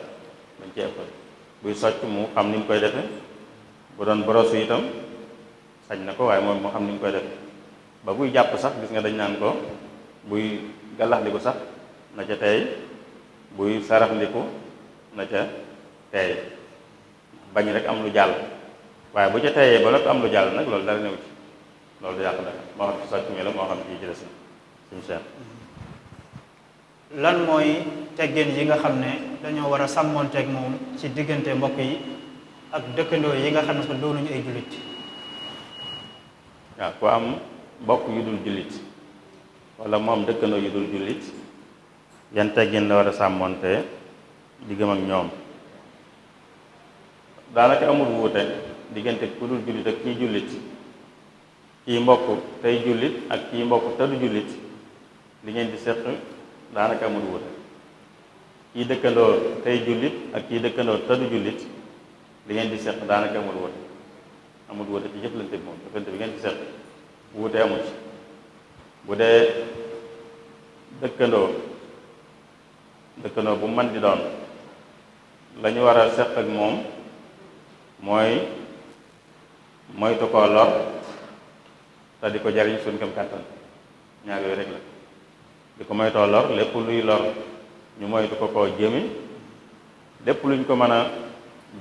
bañ cee ëppal buy socc mu xam ni mu koy defe bu doon borosu itam sañ na ko waaye moom moo xam ni mu koy defe ba buy jàpp sax gis nga dañ naan ko buy gàllaxndiku sax na ca tey buy saraxndiku na ca tey bañ rek am lu jàll waaye bu ca teeyee ba noppi am lu jàll nag loolu dara new ci loolu du yàq dara moo xam ci socc mi la moo xam ci des suñu seet. lan mooy teggin yi nga xam ne dañoo war a sàmmoonteeg moom ci diggante mbokk yi ak dëkkandoo yi nga xam ne sax doonuñu ay jullit. waaw ku am mbokk yu dul jullit wala moom dëkkandoo yu dul jullit yan teggin la war a sàmmoonte diggam ak ñoom. daanaka amul wuute diggante ku dul jullit ak kii jullit kii mbokk tey jullit ak kii mbokk te du jullit li ngeen di seq daanaka amul wuute kii dëkkandoo tey jullit ak kii dëkkandoo te du jullit li ngeen di seq daanaka amul wuute ci jëflante bi moom jëflante bi ngeen di seq wuute amul ci bu dee dëkkandoo bu mën di doon la ñu war a seq ak moom mooy moytu koo lor te di ko jariñ suñ kam kàttan ñaar yooyu rek la di ko moytoo lor lépp luy lor ñu moytu ko koo jëmi lépp luñ ko mën a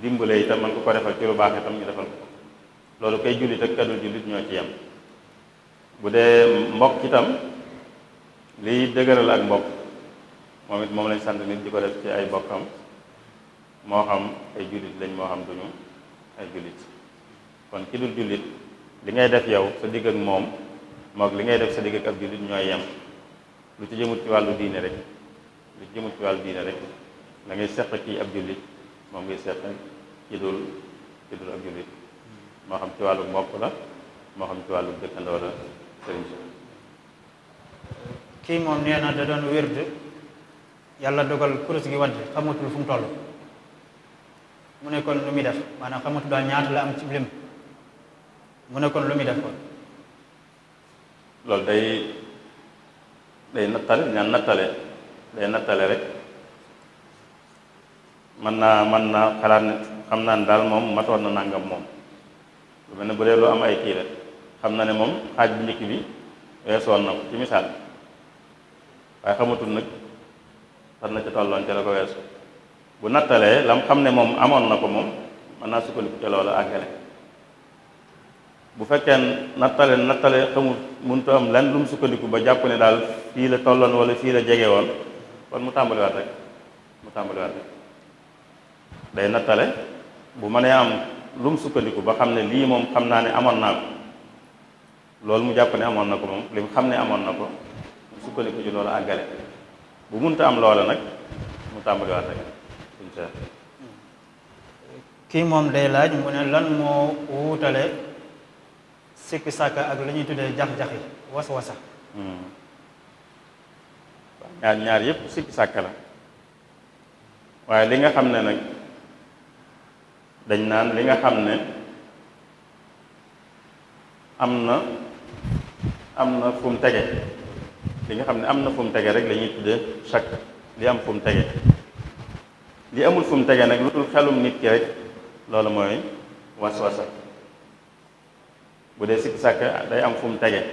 dimbale itam man ko defal ci lu baax itam ñu defal ko loolu kay jullit ak kadul jullit ñoo ci yem bu dee mbokk itam liy dëgëral ak mbokk moom it moom lañ sant nit di ko def ci ay bokkam moo xam ay jullit lañ moo xam duñu ay jullit kon ki dul jullit li ngay def yow sa digg ak moom moog li ngay def sa digg ak ab jullit ñooy yem lu ci jëmut ci wàllu diine rek la ngay seq ci ab jullit moom ngay seq ci dul ab jullit moo xam ci wàllu mbokk la moo xam ci wàllu dëkkandoo la sëriñ si. kii moom nee na da doon wérd yàlla dogal kurus gi wadd xamatul fu mu toll mu ne kon lu muy def maanaam xamatul daal ñaata la am ci lim mu ne kon lu muy def kon. loolu day nattale rek mën naa xalaat ne xam naa ne daal moom matoon na nangam moom lu mel ne bu dee lu am ay kii la xam na ne moom xaaj bu njëkk bi weesoon na ko ci misaal waaye xamatul nag fan na ca tolloon ca la ko weesu bu nattalee lam xam ne moom amoon na ko moom mën naa sukkandiku ca loola àggale bu fekkee nattale xamul mënut a am lenn lu mu sukkandiku ba jàpp ne daal fii la tolloon wala fii la jege woon kon mu tàmbaliwaat rek day nattale bu mënee am lu mu sukkandiku ba xam ne lii moom xam naa ne amoon naa ko loolu mu jàpp ne amoon na ko moom li mu xam ne amoon na ko mu sukkandiku ci loolu àggale bu mënta am loola nag mu tàmbaliwaat rek insha Allah. kii moom day laaj mu ne lan moo wuutale sikki sàkka ak la ñuy tuddee jax-jaxi was-wasa. ñaar yépp sikki sàkka la waaye li nga xam ne nag dañ naan li nga xam ne am na fu mu tege li nga xam ne am na fu mu tege rek la ñuy tuddee shakk li am fu mu tege li amul fu mu tege nag lu dul xelum nit ki rek loolu mooy was-wasa bu dee sikki sàkk day am fu mu tege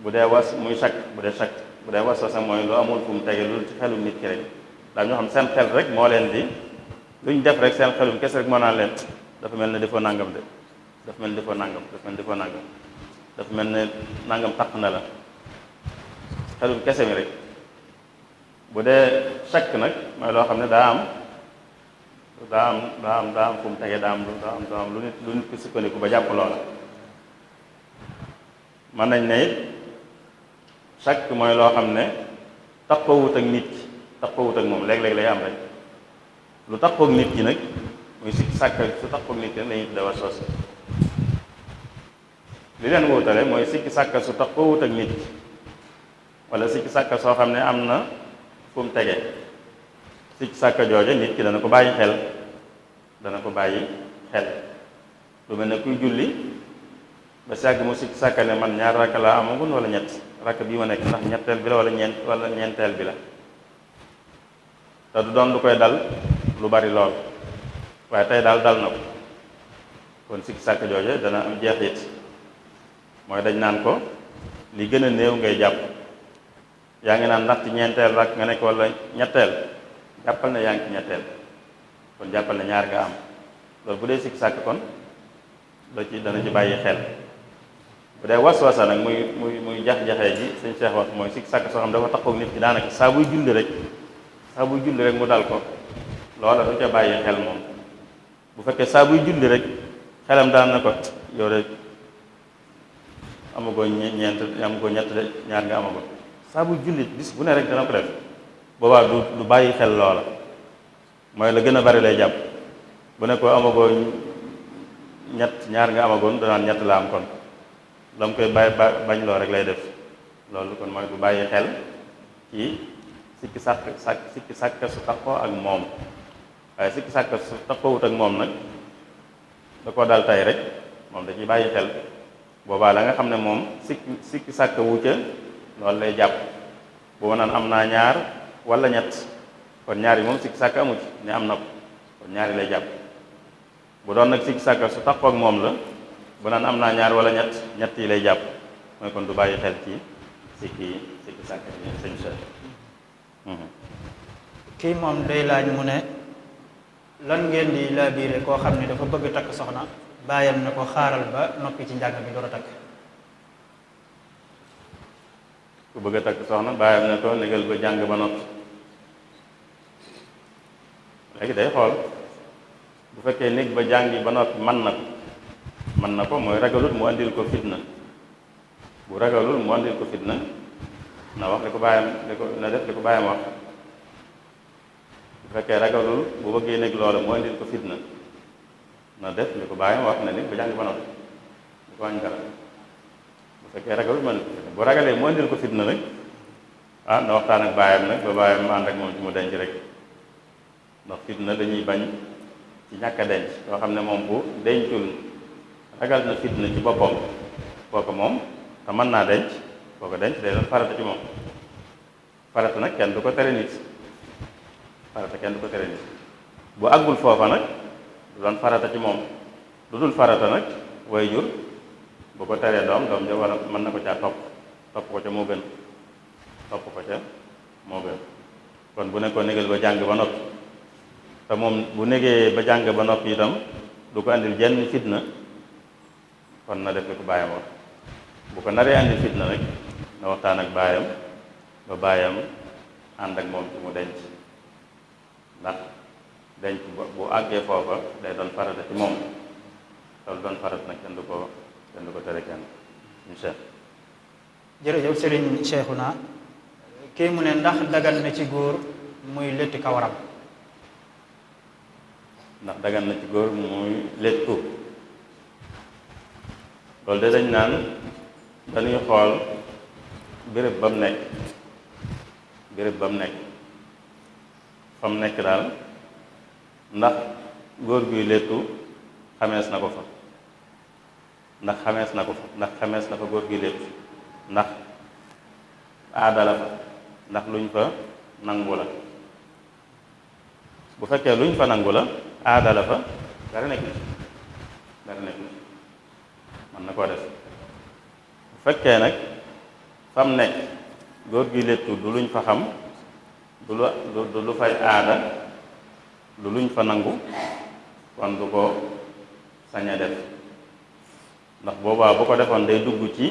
bu dee was muy shakk bu dee shakk bu dee was-wasa mooy lu amul fu mu tege lu dul ci xelum nit ki rek daa ñoo xam seen xel rek moo leen di lu ñu def rek seen xelum kese rek moo naan leen dafa mel ne defoo nangam de dafa mel ne defoo nangam dafa mel ne nangam taq na la xelum kese mi rek bu dee shakk nag mooy loo xam ne daa am fu mu tege daa am lu nit ko sukkandiku ba jàpp loola mën nañ ne it shakk mooy loo xam ne taqoowut ak nit ki taqoowut ak moom léeg-léeg lay am rek lu taqoog nit ki nag muy sikki sàkk su taqoog nit ki nag lañuy tudde was-wasa li leen wuutale mooy sikki sàkk su taqoowut ak nit ki wala sikki sàkk soo xam ne am na fu mu tege sikki sàkk jooje nit ki dana ko bàyyi xel lu mel ne kuy julli ba sàgg mu sikki sàkk ne man ñaar rakk laa amagun wala ñett rakk bii ma nekk ndax ñetteel bi la wala ñeenteel bi la te du doon lu koy dal lu bari lool waaye tey daal dal na ko kon sikki sàkk jooje dana am jeexit mooy dañ naan ko li gën a néew ngay jàpp yaa ngi naan ndax ci ñeenteel rakk nga nekk wala ñetteel jàppal ne yaa ngi ci ñetteel kon jàppal ne ñaar nga am loolu bu dee sikki sàkk kon dana ci bàyyi xel bu dee was-wasa nag muy jax-jaxee ji sëñ Cheikh wax mooy sikki sàkk soo xam dafa taxaw nit ki daanaka saa buy julli rek mu dal ko loola du ca bàyyi xel moom bu fekkee saa buy julli rek xelam daan na ko yow de amagoo ñett de ñaar nga amagoo saa buy julli bis bu ne rek dana ko def boobaa du bàyyi xel loola mooy la gën a bari lay jàpp bu ne ko amagoo ñaar nga amagoon danaan ñett la am kon la mu koy bañ loo rek lay def loolu kon mooy du bàyyi xel ci sikki sàkk su takkoo ak moom waaye sikki sàkk su takkoowut ak moom nag da koo dal tay rek moom da ciy bàyyi xel boobaa la nga xam ne moom sikki sàkk wu ca loolu lay jàpp bu ma naan am naa ñaar wala ñett kon ñaar yi moom sikki sàkk amu ci ne am na ko kon ñaari lay jàpp bu doon nag sikki sàkk su takkoo ak moom la bu naan am naa ñaar wala ñett yi lay jàpp mooy kon du bàyyi xel ci sikki sàkk bi sëñ Cheikh. kii moom day laaj mu ne lan ngeen di laabiire koo xam ne dafa bëgg takk soxna bàyyam ne ko xaaral ba noppi ci njàng bi door a takk. ku bëgg a takk soxna bàyyam ne ko négal ba jàng ba noppi léegi day xool bu fekkee néeg ba jàngi ba noppi mën na ko mooy ragalul mu andil ko fitna bu ragalul mu andil ko fitna na wax li ko bàyyam na def li ko bàyyam wax bu fekkee ragalul bu bëggee nekk loola mu andil ko fitna na def li ko bàyyam wax na nit ba jàng ba noppi li ko wàññi dara bu fekkee ragalul mu andil ko fitna bu ragalee mu andil ko fitna nag na waxtaan ak bàyyam nag ba bàyyam ànd ak moom ci mu denc rek ndax fitna dañuy bañ ci ñàkk a denc yoo xam ne moom bu dencul ragal na fitna ci boppam kooku moom te mën naa denc kooku denc day doon farata ci moom farata nag kenn du ko tere nit bu àggul foofa nag du doon farata ci moom. lu dul farata nag way jur bu ko teree doom ja war a mën na ko caa topp ko ca moo gën topp ko ca moo gën kon bu nekkoon négal ba jàng ba noppi te moom bu négee ba jàng ba noppi itam du ko andil jenn fitna kon na def li ko baayam wax bu ko naree andil fitna rek na waxtaan ak baayam ba baayam ànd ak moom ci mu denc ndax denc bu àggee foofa day doon farata ci moom loolu doon farat nag kenn du ko tere kenn incha jërëjëf Serigne Cheikhouna kii mu ne ndax dagan na ci góor muy létti kawaram. ndax dagan na ci góor muy léttu loolu de dañ naan dañuy xool béréb ba mu nekk fa mu nekk daal ndax góor guy léttu xamees na ko fa ndax xamees na fa góor gi lépp ndax aada la fa ndax luñ fa nangu la bu fekkee luñ fa nangu la aada la fa dara nekk mën na koo def bu fekkee nag fam nekk góor gi léttu du luñ fa xam du lu fay aada du luñ fa nangu kon du ko sañ a def ndax boobaa bu ko defoon day dugg ci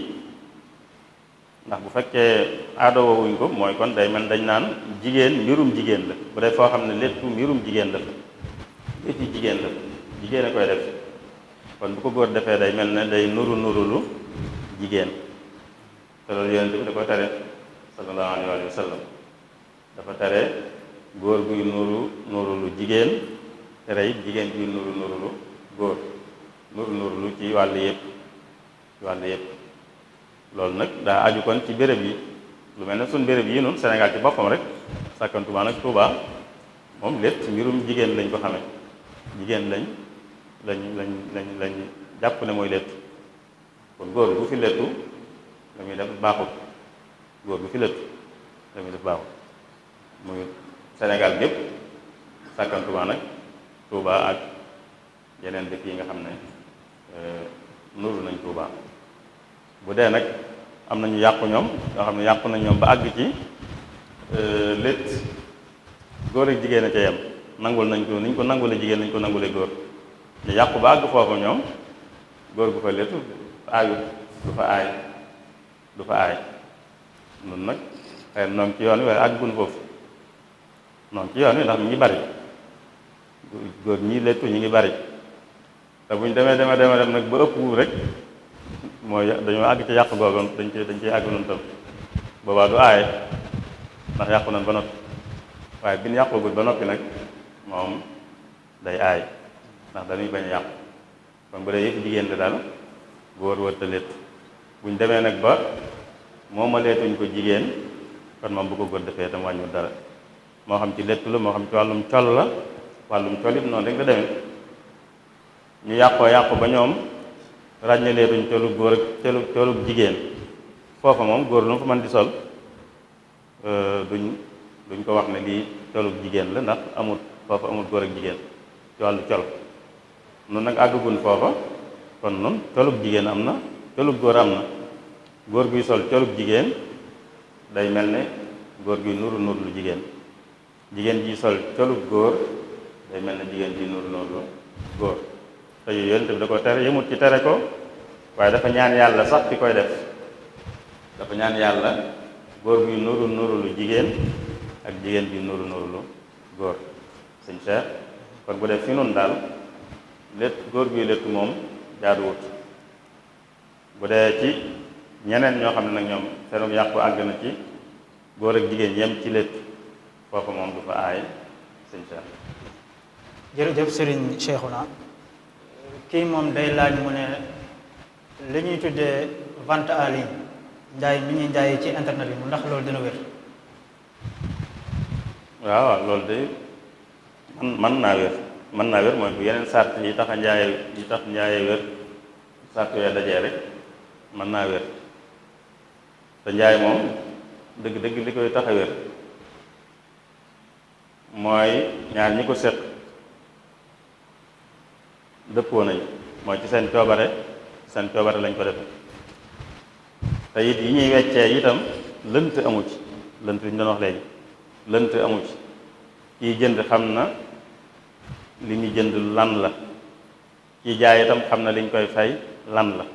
ndax bu fekkee aada woowuñ ko mooy kon day mel dañ naan jigéen mbirum jigéen la bu dee foo xam ne léttu mbirum jigéen la létti jigéen la jigéen a koy def kon bu ko góor defee day mel ne day nurulu jigéen te loolu yonent bi da ko tere sallallahu alayhi wa sallam dafa tere góor guy nurulu jigéen tere it jigéen guy nurulu góor nurulu ci wàll yëpp loolu nag daa aju kon ci béréb yi lu mel ne suñ béréb yi noonu Sénégal ci boppam rek sàkkantuma nag Touba moom lépp mbirum jigéen lañ ko xamee jigéen lañ jàpp ne mooy létt kon góor bu fi léttu la muy def baaxut muy Sénégal gépp sàkkantuma nag Touba ak yeneen dëkk yi nga xam ne nuru nañ Touba bu dee nag am nañu yàqu ñoom yoo xam ne yàqu nañ ñoom ba àgg ci létt góor ak jigéen a ca yem nangul nañ ko niñ ko nangule jigéen nañ ko nangule góor ñu yàqu ba àgg foofu ñoom góor gu fa létt aayut du fa aay nun nag xëy noonu ci yoon wi waaye àggun foofu noonu ci yoon wi ndax mi ngi bari góor ñi léttu ñu ngi bari te buñ demee dem nag ba ëpp rek mooy dañoo àgg ci yàq googu dañ ciy àgg noonu tam boobaa du aaye ndax yàqu nañ ba noppi waaye bi ñu yàqoogut ba noppi nag moom day aay ndax dañuy bañ a yàqu kon bu dee yëpp jigéen la daal góor wërta létt buñ demee nag ba mooma leetuñ ko jigéen kon moom bu ko góor defee tam wàññiwul dara moo xam ci léttu la moo xam ci wàllum col la wàllum col it noonu rek la demee ñu yàqu ba ñoom ràññaleetuñ colub góor ak colub jigéen foofa moom góor lu mu fa mën di sol duñ ko wax ne lii colub jigéen la ndax foofa amul góor ak jigéen ci wàllu col nun nag àggagun foofa kon nun colub jigéen am na colub góor am na góor guy sol colub jigéen day mel ne góor guy nuru lu jigéen jigéen ji sol colub góor day mel ne jigéen ji nuru góor te yooyu yonent bi da ko tere yëmut ci tere ko waaye dafa ñaan yàlla sax ki koy def dafa ñaan yàlla góor guy nuru lu jigéen ak jigéen bi nuru lu góor sëñ Cheikh kon bu def fi noonu daal góor guy léttu moom jaaduwut bu dee ci ñeneen ñoo xam ne nag ñoom seenu yàqu àgg na ci góor ak jigéen yem ci létt foofu moom du fa aay sëñ Cheikh jërëjëf Serigne Cheikhouna kii moom day laaj mu ne li ñuy tuddee vente en ligne njaay mi ñuy njaay ci internet bi mu ndax loolu dina wér. waaw loolu de mën naa wér mooy bu yeneen sart yi tax njaaye wér sart yooyu dajee rek mën naa wér te njaay moom dëgg li koy tax a wér mooy ñaar ñi ko séq dëppoo nañ mooy ci seen coobare lañ ko def te it yi ñuy weccee itam lënt amu ci lënt li ñu doon wax léegi lënt amu ci kiy jënd xam na li muy jënd lan la kiy jaay itam xam na liñ koy fay lan la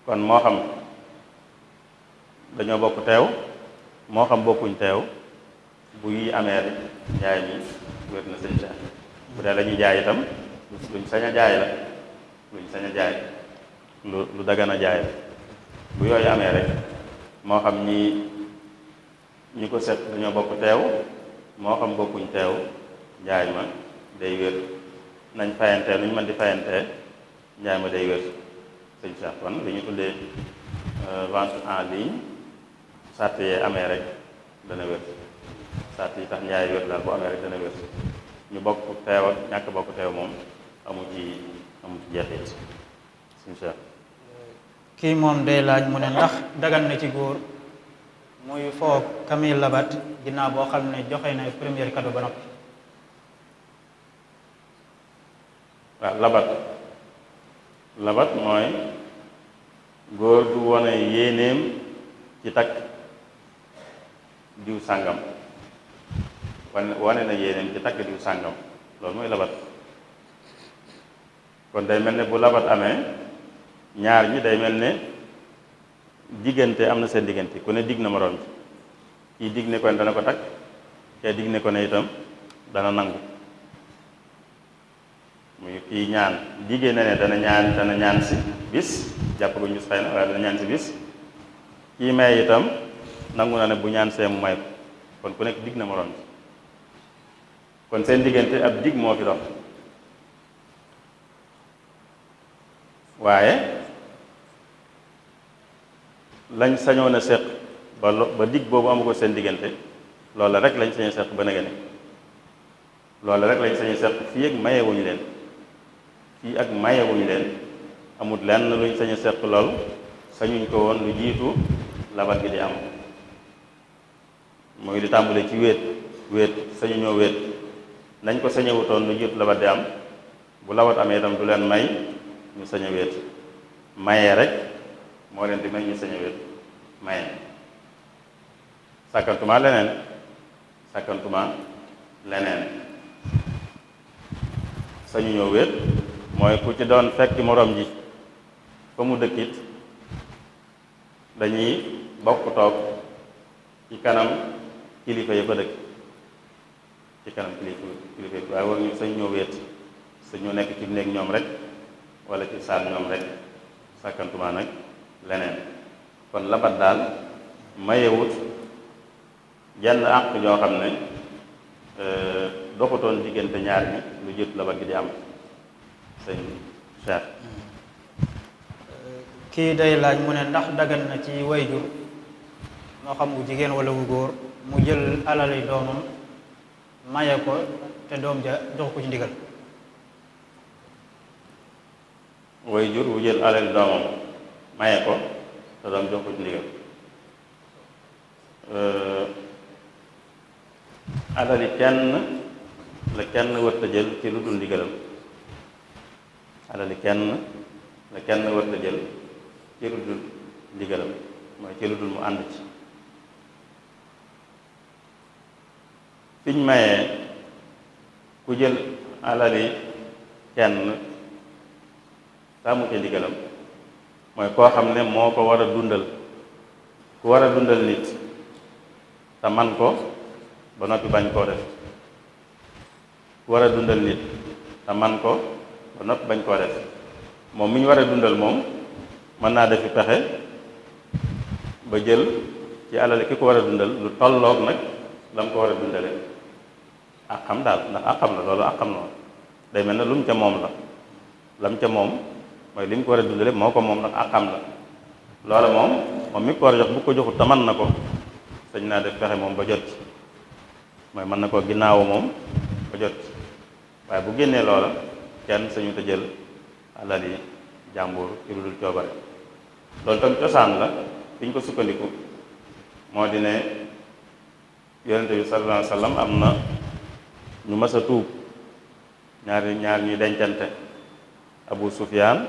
kon moo xam dañoo bokk teew moo xam bokkuñ teew bu yi amee rek jaay mi wér na sëñ Cheikh bu dee la ñuy jaay itam luñ sañ a jaay la luñ sañ a jaay lu dagan a jaay la bu yooyu amee rek moo xam ñi ko set dañoo bokk teew moo xam bokkuñ teew njaay ma day wér nañ fayantee nuñ mën di fayantee njaay ma day wér sëñ Cheikh kon li ñu tuddee vente en ligne sàrt yee amee rek dana wér sàrt yi tax njaay wér daal bu amee rek dana wér ñu bokk teew ak ñàkk bokk teew moom amu ci jeexit sëñ Cheikh kii moom day laaj mu ne ndax dagan na ci góor muy foo kami labat ginnaaw boo xam ne joxe na première cadeau ba noppi. waaw labat mooy góor du wone yéenéem ci takk diw sàngam wane na yéenéem ci takk diw sàngam loolu mooy labat kon day mel ne bu labat amee ñaar ñi day mel ne diggante am na seen diggante ku ne digg na moroom ji kii digg ne ko ne dana ko takk kee digg ne ko ne itam dana nangu muy kii ñaan diggee na ne dana ñaan si bis jàpp gu ñu xëy na waaye dana ñaan si bis kii may itam nangu na ne bu ñaan see mu may ko kon ku nekk digg na moroom ji kon seen diggante ab digg moo fi dox waaye lañ sañoon a séq ba digg boobu amu ko seen diggante loola rek lañ sañu séq ba nega ne loola rek lañ sañu séq fii ak mayewuñu leen fii ak mayewuñu leen amut lenn luñ sañu séq lool sañuñ ko woon lu jiitu labat gi di am mooy di tàmbale ci wéet sañu ñoo wéet nañ ko sañewutoon lu jiitu labat di am bu labat amee itam du leen may ñu sañ a wéet mayee rek moo leen di may ñu sañ a wéet maye sàkkantuma leneen sañu ñoo wéet mooy ku ci doon fekk moroom ji fa mu dëkkit dañuy bokk toog ci kanam kilifa ya fa dëkk ci kanam kilifa yi waaye war ñu sañ ñoo wéet sañu nekk ci néeg ñoom rek wala ci saal ñoom rek sàkkantuma nag leneen kon labat daal mayewut jenn àq joo xam ne doxutoon diggante ñaar ñi lu jiitu labat gi di am sëñ Cheikh kii day laaj mu ne ndax dagan na ci wayjur moo xam wu jigéen wala wu góor mu jël alali doomam maye ko te doom ja jox ko ci ndigal. wayjur wu jël alali doomam maye ko te doom jox ko ci ndigal alali kenn wërta jël ci lu dul ndigalam alali kenn wërta jël ci lu dul ndigalam mooy ci lu dul mu ànd ci fiñ mayee ku jël alali kenn sàmmu ci ndigalam mooy koo xam ne moo ko war a dundal ku war a dundal nit te man ko ba noppi bañ koo def ku war a dundal nit te man ko ba noppi bañ koo def moom mi ñu war a dundal moom mën naa defi pexe ba jël ci alal ki ko war a dundal lu tolloog nag la mu ko war a dundale ak xam daal ndax ak xam la loolu ak xam noonu day mel ne lu mu ca moom la lam ca moom mooy li mu ko war a dundale moo ko moom nag ak xam la loola moom mi ko war a jox bu ko joxut te mën na ko sañ naa def pexe moom ba jot ci mooy mën na ko ginnaawu moom ba jot ci waaye bu génnee loola kenn sañu te jël alal yi jàmbur ci lu dul coobare loolu tam cosaan la fi ñu ko sukkandiku moo di ne yonente bi sallallahu alayhi wa sallam am na ñu mas a tuub ñaar ñuy dencante, Abu Sufyaan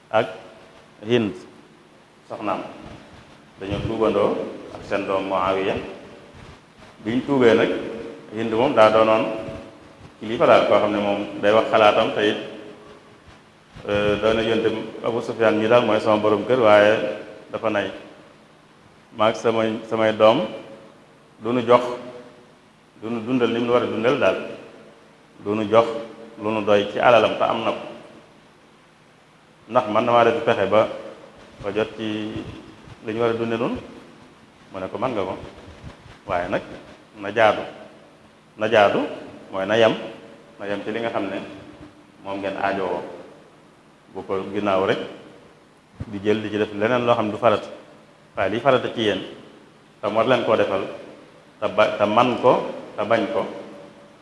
ak Hind soxnaam dañoo tuubandoo ak seen doom Muawiya. biñ tuubee nag Hind moom daa doonoon kilifa daal koo xam ne moom day wax xalaatam te it doona yonte Abu Sufyaan ñi daal mooy sama borom kër, waaye dafa nay maag samay doom du nu jox du nu dundal ni mu nu war a dundal daal, du nu jox lu nu doy ci alalam te am na ko, ndax man na maa def pexe ba jot ci li ñu war a dunde noonu. mu ne ko man nga ko, waaye nag na jaadu mooy na yem ci li nga xam ne moom ngeen aajowoo, bu ko ginnaaw rek di jël di ci def leneen loo xam ne du farata, waaye liy farata ci yéen te war leen koo defal te man ko te bañ ko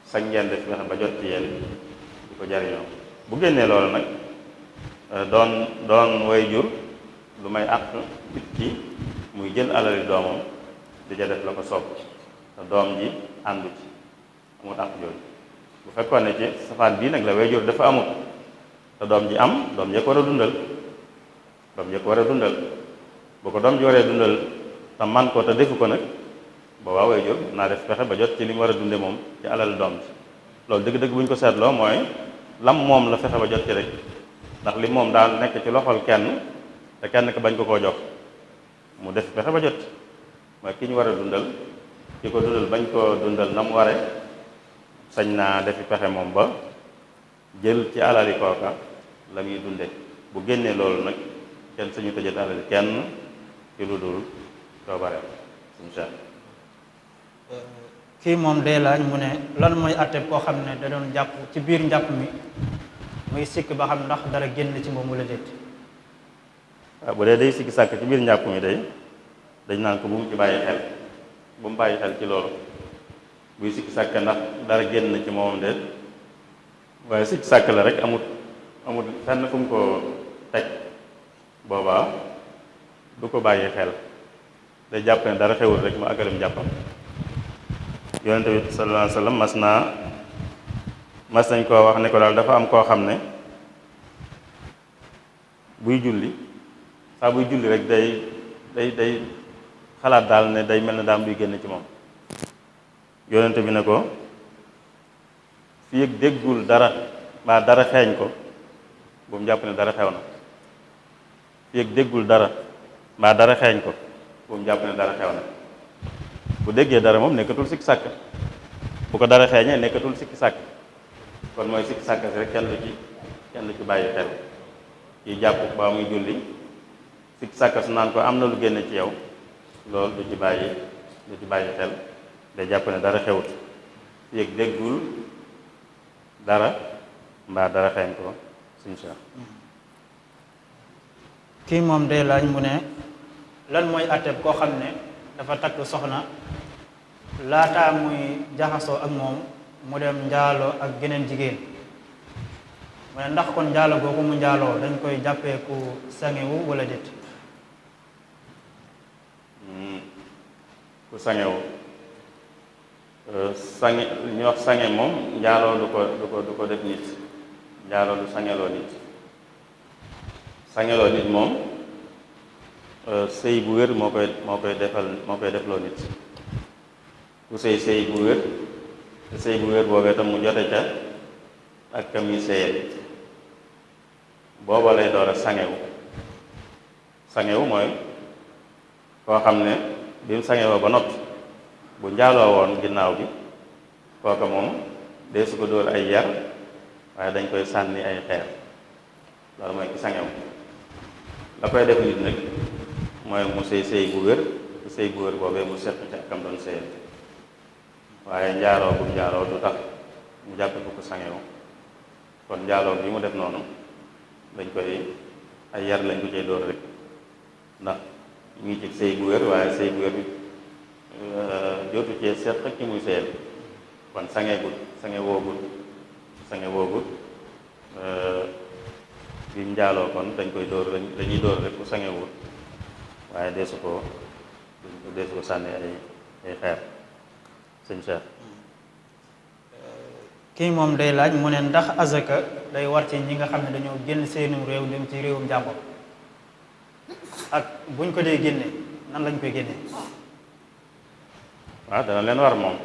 sañ ngeen def fexe ba jot ci yéen di ko jariñoo. bu génnee loolu nag doon way jur lu may àq nit ki muy jël alali doomam di ca def la ko soob te doom ji àndu ci, amut àq jooju. bu fekkoon ne ci safaan bii nag la way jur dafa amut te doom ji am, doom jee ko war a dundal, bu ko doom ji waree dundal te man ko te defu ko nag boobaa way jur naa def fexe ba jot ci li mu war a dunde moom ci alal doom ji. loolu dëgg-dëgg bu ñu ko seetloo mooy lam moom la fexe ba jot ci rek, ndax li moom daal nekk ci loxol kenn te kenn ko bañ ko koo jox, mu def fexe ba jot mooy ki ñu war a dundal, ki ko dundal bañ koo dundal na mu ware, sañ naa defi pexe moom ba jël ci alali kooka la muy dunde. bu génnee loolu nag kenn sañu tëjët alali kenn ci lu dul coobareem. insha Allah kii moom day laaj mu ne lan mooy àtte koo xam ne da doon jàpp ci biir njàpp mi muy sikk ba xam ndax dara génn ci moom wala déet. waaw bu dee day sikki sàkk ci biir njàpp mi day dañ naan ko bu mu ci bàyyi xel, bu mu bàyyi xel ci loolu. buy sikki sàkk ndax dara génn ci moom déet, waaye sikki sàkk la rek amut fenn fu mu ko teg, boobaa du ko bàyyi xel, day jàpp ne dara xewul rek mu àggalim jàppam. yonente bi sallallahu alayhi wa sallam mas nañ koo wax ne ko daal dafa am koo xam ne buy julli rek day xalaat daal ne day mel ne daam buy génn ci moom. yonente bi ne ko fii ak déggul dara mbaa dara xeeñ ko bu mu jàpp ne dara xew na, fii ak déggul dara mbaa dara xeeñ ko bu mu jàpp ne dara xew na. bu déggee dara moom nekkatul sikki sàkk, bu ko dara xeeñee nekkatul sikki sàkk, kon mooy sikki sàkk si rek kenn du ci bàyyi xel. kii jàpp ba muy julli sikki sàkk su naan ko am na lu génne ci yow, loolu du ci bàyyi xel, day jàpp ne dara xewut yëg déggul dara mbaa dara xeeñ ko suñu Cheikh. kii moom day laaj mu ne lan mooy àtteeb koo xam ne dafa takk soxna laataa muy jaxasoo ak moom mu dem njaaloo ak geneen jigéen, mu ne ndax kon njaaloo googu mu njaaloo dañ koy jàppee ku sangewu wala déet. ku sangewu ñu wax sange moom njaaloo du ko def nit, njaaloo du sangeloo nit. sangeloo nit moom sëy bu wér moo koy defloo nit. ku sëy bu wér te sëy bu wér boobee tam mu jote ca ak kam yi sëyee, booba lay door a sangewu mooy koo xam ne bi mu sangewoo ba noppi bu njaaloo woon ginnaaw bi, kooka moom dee su ko dóor ay yar, waaye dañ koy sànni ay xeer. loolu mooy ki sangewu. la koy def nit nag mooy mu sëy bu wér, te sëy bu wér boobee mu seq ca kam doon sëyal, waaye njaaloo bu njaaloo du tax mu jàppe ko sangewu. kon njaaloo bi mu def noonu dañ koy ay yar lañ ko cay dóor rek, ndax ñu ngi ci sëy bu wér, waaye sëy bu wér bi jotu cee seq ak ki muy sëyal, kon sange woogut bi njaaloo kon dañ koy dóor dañuy dóor rek ku sangewut, waaye deesu ko sànni ay xeer. sëñ Cheikh. kii moom day laaj mu ne ndax azaka day war ci ñi nga xam ne dañoo génn seenum réew dem ci réewum jàmbur ak buñ ko dee génne nan lañ koy génne. waaw dana leen war moom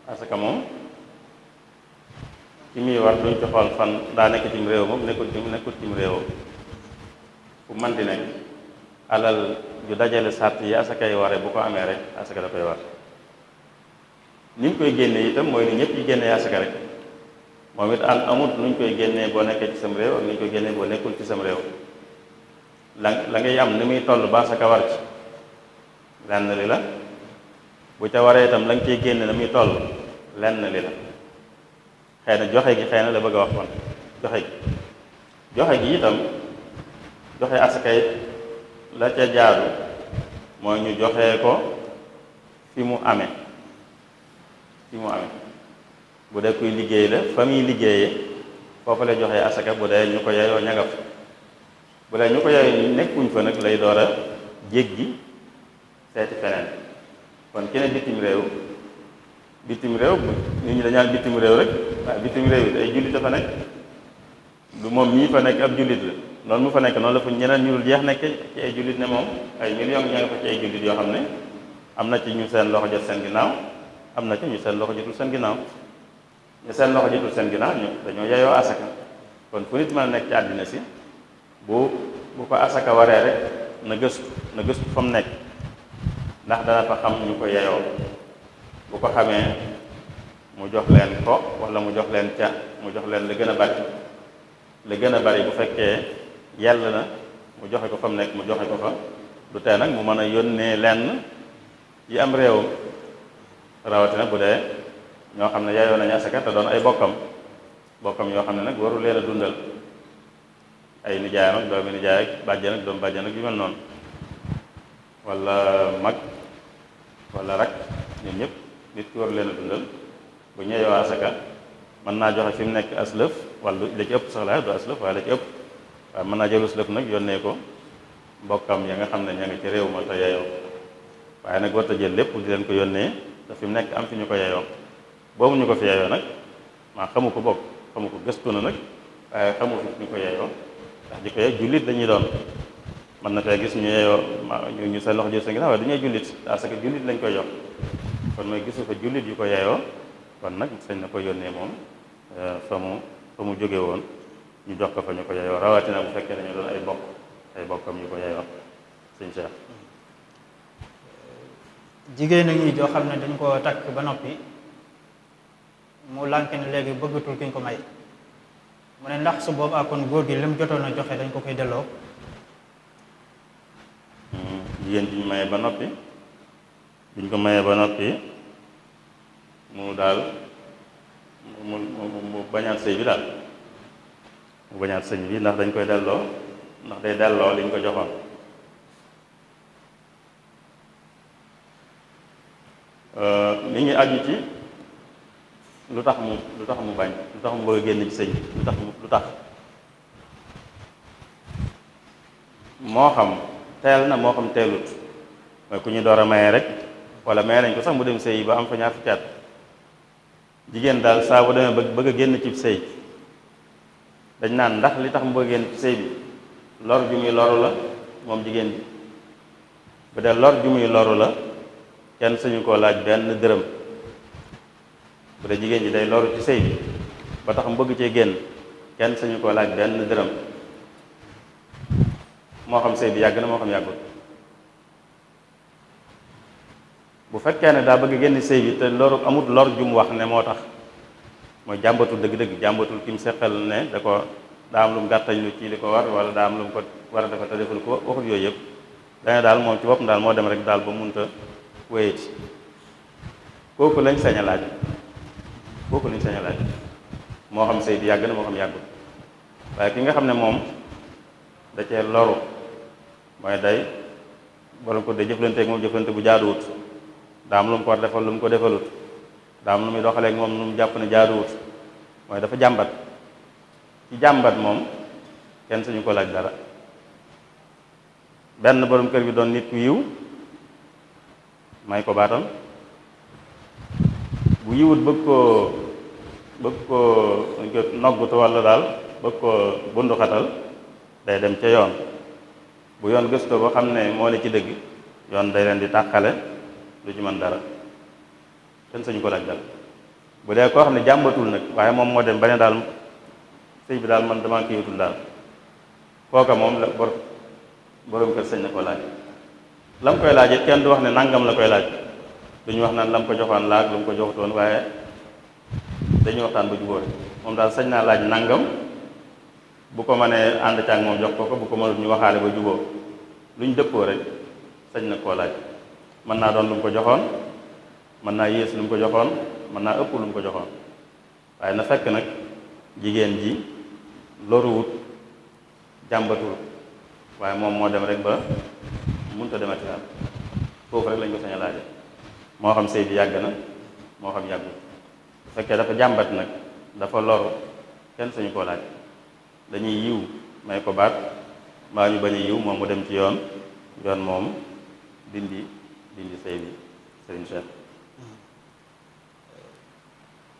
azaka moom ci muy war duñ ci xool fan daa nekk cim réew moom nekkul cim réewam fu man di nekk alal ju dajale sart yi asaka yi waree bu ko amee rek asaka da koy war ni ñu koy génnee itam mooy ni ñëpp yi génnee asaka rek moom it amut nuñ koy génnee boo nekkee ci sam réew ak ni ñu koy génnee boo nekkul ci sam réew la ngay am ni muy toll ba asaka war ci lenn li la bu ca waree itam la nga ciy génne na muy toll lenn li la xëy na joxe gi xëy na la bëgg a wax kon joxe gi itam joxe asaka yi la ca jaadu mooy ñu joxee ko fi mu amee bu dee kuy liggéey la fa muy liggéeyee foofu la joxee asaka bu dee ñu ko yeyoo ñagaf bu dee ñu ko yeyoo nekkuñ fa nag lay door a jéggi seeti feneen kon keneen bitim réew nit ñi dañaan bitim réew rek waaye bitim réew it ay jullit a fa nekk du moom ñii fa nekk ab jullit la noonu mu fa nekk noonu la fa ñeneen ñu dul jeex nekk ci ay jullit ne moom ay millions ña nga fa ci ay jullit yoo xam ne am na ci ñu seen loxo jot seen ginnaaw am na ci ñu seen loxo jotul seen ginnaaw ñu seen loxo jotul seen ginnaaw ñu dañoo yeyoo asaka kon fu nit mën a nekk ci àddina si bu ko asaka waree rek na gëstu fa mu nekk ndax dana fa xam ñu ko yeyoo bu ko xamee mu jox leen ko wala mu jox leen la gën a bari bu fekkee yell na mu joxe ko fa mu nekk mu joxe ko fa du tee nag mu mën a yónnee lenn yi am réewam rawatina bu dee ñoo xam ne yeyoo nañu asaka te doon ay bokkam yoo xam ne nag waru leen a dundal ay nijaayam ak doomi nijaay ak bàjjan ak doomu bàjjan ak yu mel noonu wala mag wala rak ñoom ñëpp nit ki waru leen a dundal bu ñeyoo asaka mën naa joxe fi mu nekk aslëf wala la ci ëpp sax la du aslëf waaye la ci ëpp waaye mën naa jël aslëf nag yónnee ko mbokkam ya nga xam ne ña nga ci réew ma te yeyoo waaye nag warta jël lépp di leen ko yónnee te fi mu nekk am fi ñu ko yeyoo boobu ñu ko fi yeyoo nag maa xamu ko bokk xamu ko gëstu na nag waaye xamu fi ñu ko yeyoo ndax ji ko yey jullit dañuy doon mën na tey gis ñu yeyoo ñu seen loxo jël seen ginnaaw waaye dañuy jullit parce que jullit lañ koy jox kon mooy gisu fa jullit yu ko yeyoo kon nag sañ na ko yónnee moom fa mu jóge woon ñu jox ko fa ñu ko yeyoo rawatina bu fekkee dañu doon ay bokkam ñu ko yeyoo sëñ Cheikh. jigéen a ngi joo xam ne dañ ko takk ba noppi mu lànk ne léegi bëggatul ki ñu ko may mu ne ndax su boobaa kon góor gi lim jotoon a joxe dañ ko koy delloo. jigéen bi ñu mayee ba noppi biñ ko mayee ba noppi mu daal mu bañaat sëy bi daal mu bañaat sëñ bi ndax dañ koy delloo ndax day delloo liñ ko joxoon. li ngi aju ci lu tax mu bañ lu tax mu bëgg a génn ci sëñ bi lu tax moo xam teel na moo xam teelut mooy ku ñu door a maye rek wala maye nañ ko sax mu dem sëy ba am fa ñaar fukki at jigéen daal saa bu demee bëgg a génn ci sëy dañ naan ndax li tax mu bëgg a génn ci sëy bi lor ju muy loru la moom jigéen bi bu dee lor ju muy loru la kenn sañu koo laaj benn dërëm bu dee jigéen ji day loru ci sëy bi ba tax mu bëgg cee génn kenn sañu koo laaj benn dërëm moo xam sëy bi yàgg na moo xam yàggul bu fekkee ne daa bëgg génn sëy bi te loru amut lor ju mu wax ne moo tax mooy jàmbatul dëgg-dëgg jàmbatul ki mu seqal ne daa am lu mu gàttañ lu ci li ko war wala daa am lu mu ko war a defal te defal ko waxut yooyu yëpp dana daal moom ci boppam daal moo dem rek daal ba munta wéyati kooku lañ sañ a laaj moo xam sëy bi yàgg na moo xam yàggul waaye ki nga xam ne moom da cee loru mooy day borom ko day jëflanteeg moom jëflante bu jaaduwut daa am lu mu ko war defal lu mu ko defalut daa am lu muy doxaleeg moom lu mu jàpp ne jaaduwut mooy dafa jàmbat ci jàmbat moom kenn suñu ko laaj dara benn borom kër bi doon nit ku yiw may ko baatam bu yiwut bëgg koo bëgg koo noggutu walla daal bëgg koo bunduxatal day dem ca yoon. bu yoon gëstoo ba xam ne moo ne ci dëgg yoon day leen di tàqale lu ci mën dara kenn sañu ko laaj dal bu dee koo xam ne jàmbatul nag waaye moom moo dem ba ne daal sëy bi daal man dama kiiwatul daal kooka moom la borom kër sañ na ko laaj. lam koy laaj it kenn du wax ne nangam la koy laaj duñu wax naan lam ko joxoon laaj lu mu ko joxutoon waaye dañuy waxtaan ba jubóore moom daal sañ naa laaj nangam bu ko mënee ànd ca ak moom jox ko bu ko mënut ñu waxaale ba jubóo lu ñu dëppoo rek sañ na koo laaj. mën naa doon lu mu ko joxoon mën naa yées lu mu ko joxoon mën naa ëpp lu mu ko joxoon waaye na fekk nag jigéen ji loruwut jàmbatul waaye moom moo dem rek ba mënut a demati daal foofu rek lañ ko sañ a laaje moo xam sëy bi yàgg na moo xam yàggul bu fekkee dafa jàmbat nag dafa loru kenn sañu koo laaj dañuy yiw may ko baat mbaa ñu bañ a yiw moom mu dem ci yoon moom dindi sëy bi Serigne Cheikh.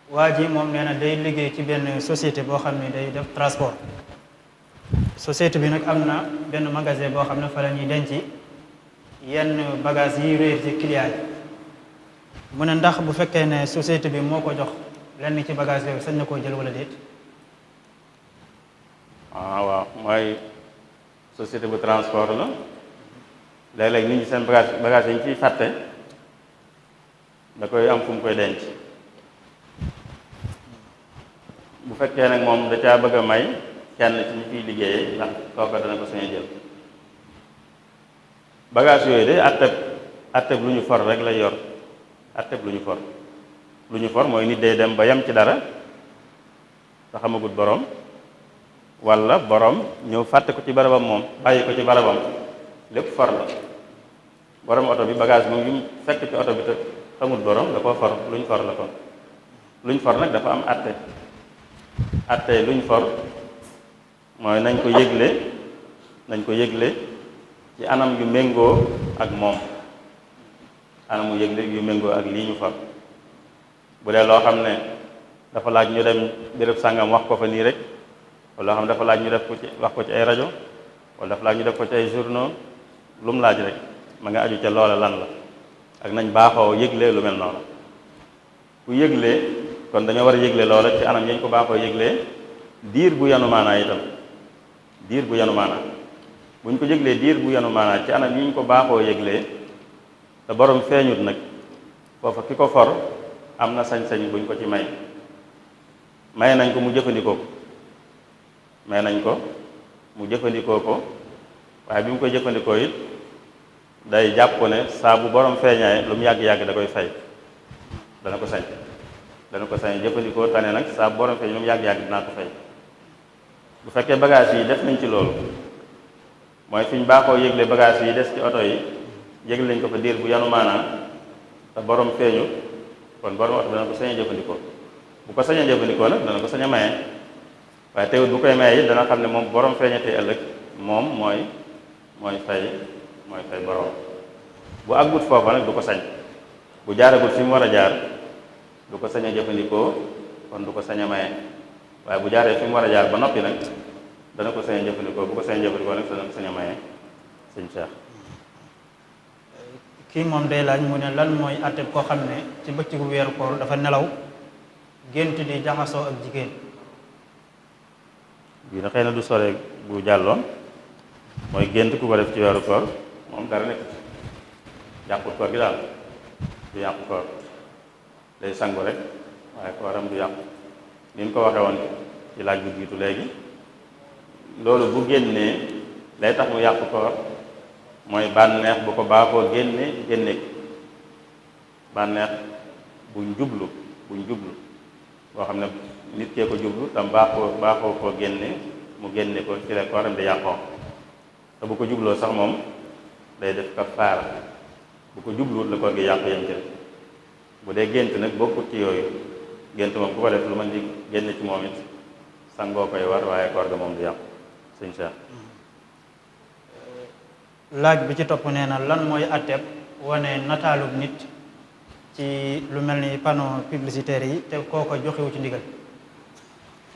waa ji moom nee na day liggéey ci benn société boo xam ne day def transport société bi nag am na benn magasin boo xam ne fa la ñuy denc yenn bagage yi réer ci client yi mu ne ndax bu fekkee ne société bi moo ko jox lenn ci bagage yooyu sañ na koo jël wala déet. waaw mooy société bu transport la léeg-léeg nit ñi seen bagage yi ñu ciy fàtte da koy am fu mu koy denc bu fekkee nag moom da caa bëgg a may kenn ci ñu fiy liggéeyee ndax kooka dana ko sañ a jël bagage yooyu de atteb lu ñu for rek lay yor atteb lu ñu for mooy nit day dem ba yem ci dara te xamagut borom walla borom ñëw fàtte ko ci barabam moom bàyyi ko ci barabam lépp for la borom oto bi bagage moom yu mu fekk ci oto bi te xamul borom da koo for luñ for la kon luñ for nag dafa am atte luñ for mooy nañ ko yëgle ci anam yu méngoo ak moom anamu yëgle yu méngoo ak lii ñu for bu dee loo xam ne dafa laaj ñu dem béréb sàngam wax ko fa nii rek wala loo xam ne dafa laaj ñu def ko ci wax ko ci ay rajo wala dafa laaj ñu def ko ci ay journaux lu mu laaj rek ma nga aju ca loola lan la ak nañ baaxoo yëgle lu mel noonu ku yëglee kon dañoo war a yëgle loola ci anam yañ ko baaxoo yëglee diir bu yanu maanaa itam diir bu yanu maanaa buñ ko yëglee diir bu yanu maanaa ci anam yi ñu ko baaxoo yëglee te borom feeñut nag foofa ki ko for am na sañ-sañ buñ ko ci may nañ ko mu jëfandikoo ko waaye bi mu koy jëfandikoo it day jàpp ne saa bu borom feeñaay lu mu yàgg-yàgg da koy fay dana ko sañ jëfandikoo tane nag saa bu borom feeñ lu mu yàgg-yàgg dinaa ko fay bu fekkee bagage yi def nañ ci loolu mooy fi ñu baaxoo yëgle bagage yi des ci oto yi yëgle nañ ko fa diir bu yanu maanaa te borom feeñu kon borom oto dana ko sañ a jëfandikoo bu ko sañ a jëfandikoo nag dana ko sañ a maye waaye teewut bu koy maye it dana xam ne moom borom feeñatee ëllëg moom mooy fay borom bu àggut foofa nag du ko sañ bu jaaragut fi mu war a jaar du ko sañ a jëfandikoo kon du ko sañ a maye waaye bu jaaree fi mu war a jaar ba noppi nag dana ko sañ a jëfandikoo bu ko sañ a jëfandikoo nag dana ko sañ a maye sëñ Cheikh. kii moom day laaj mu ne lan mooy àtte koo xam ne ci bëccëgu weeru koor dafa nelaw gént di jaxasoo ak jigéen. bii na xëy na du sore bu jàlloon mooy gént ku ko def ci weeru koor moom dara nekk yàqut koor gi daal du yàqu koor day sangu rek waaye kooram du yàqu ni ñu ko waxee woon ci laaj bu jiitu léegi loolu bu génnee lay tax mu yàqu koor mooy bànneex bu ko baaxoo génne bànneex buñ jublu boo xam ne nit kee ko jublu tam baaxoo koo génne mu génne ko ci la kooram di yàqoo te bu ko jubloo sax moom day def kafaara bu ko jubluwut la koor gi yàqu yem ci bu dee gént nag bokkut ci yooyu gént moom ku ko def lu mën di génn ci moom it sangoo koy war waaye koor ga moom du yàqu sëñ Cheikh. laaj bi ci topp nee na lan mooy àtteeb wane nataalub nit ci lu mel ni panneau publicitaire yi te kooko joxewu ci ndigal.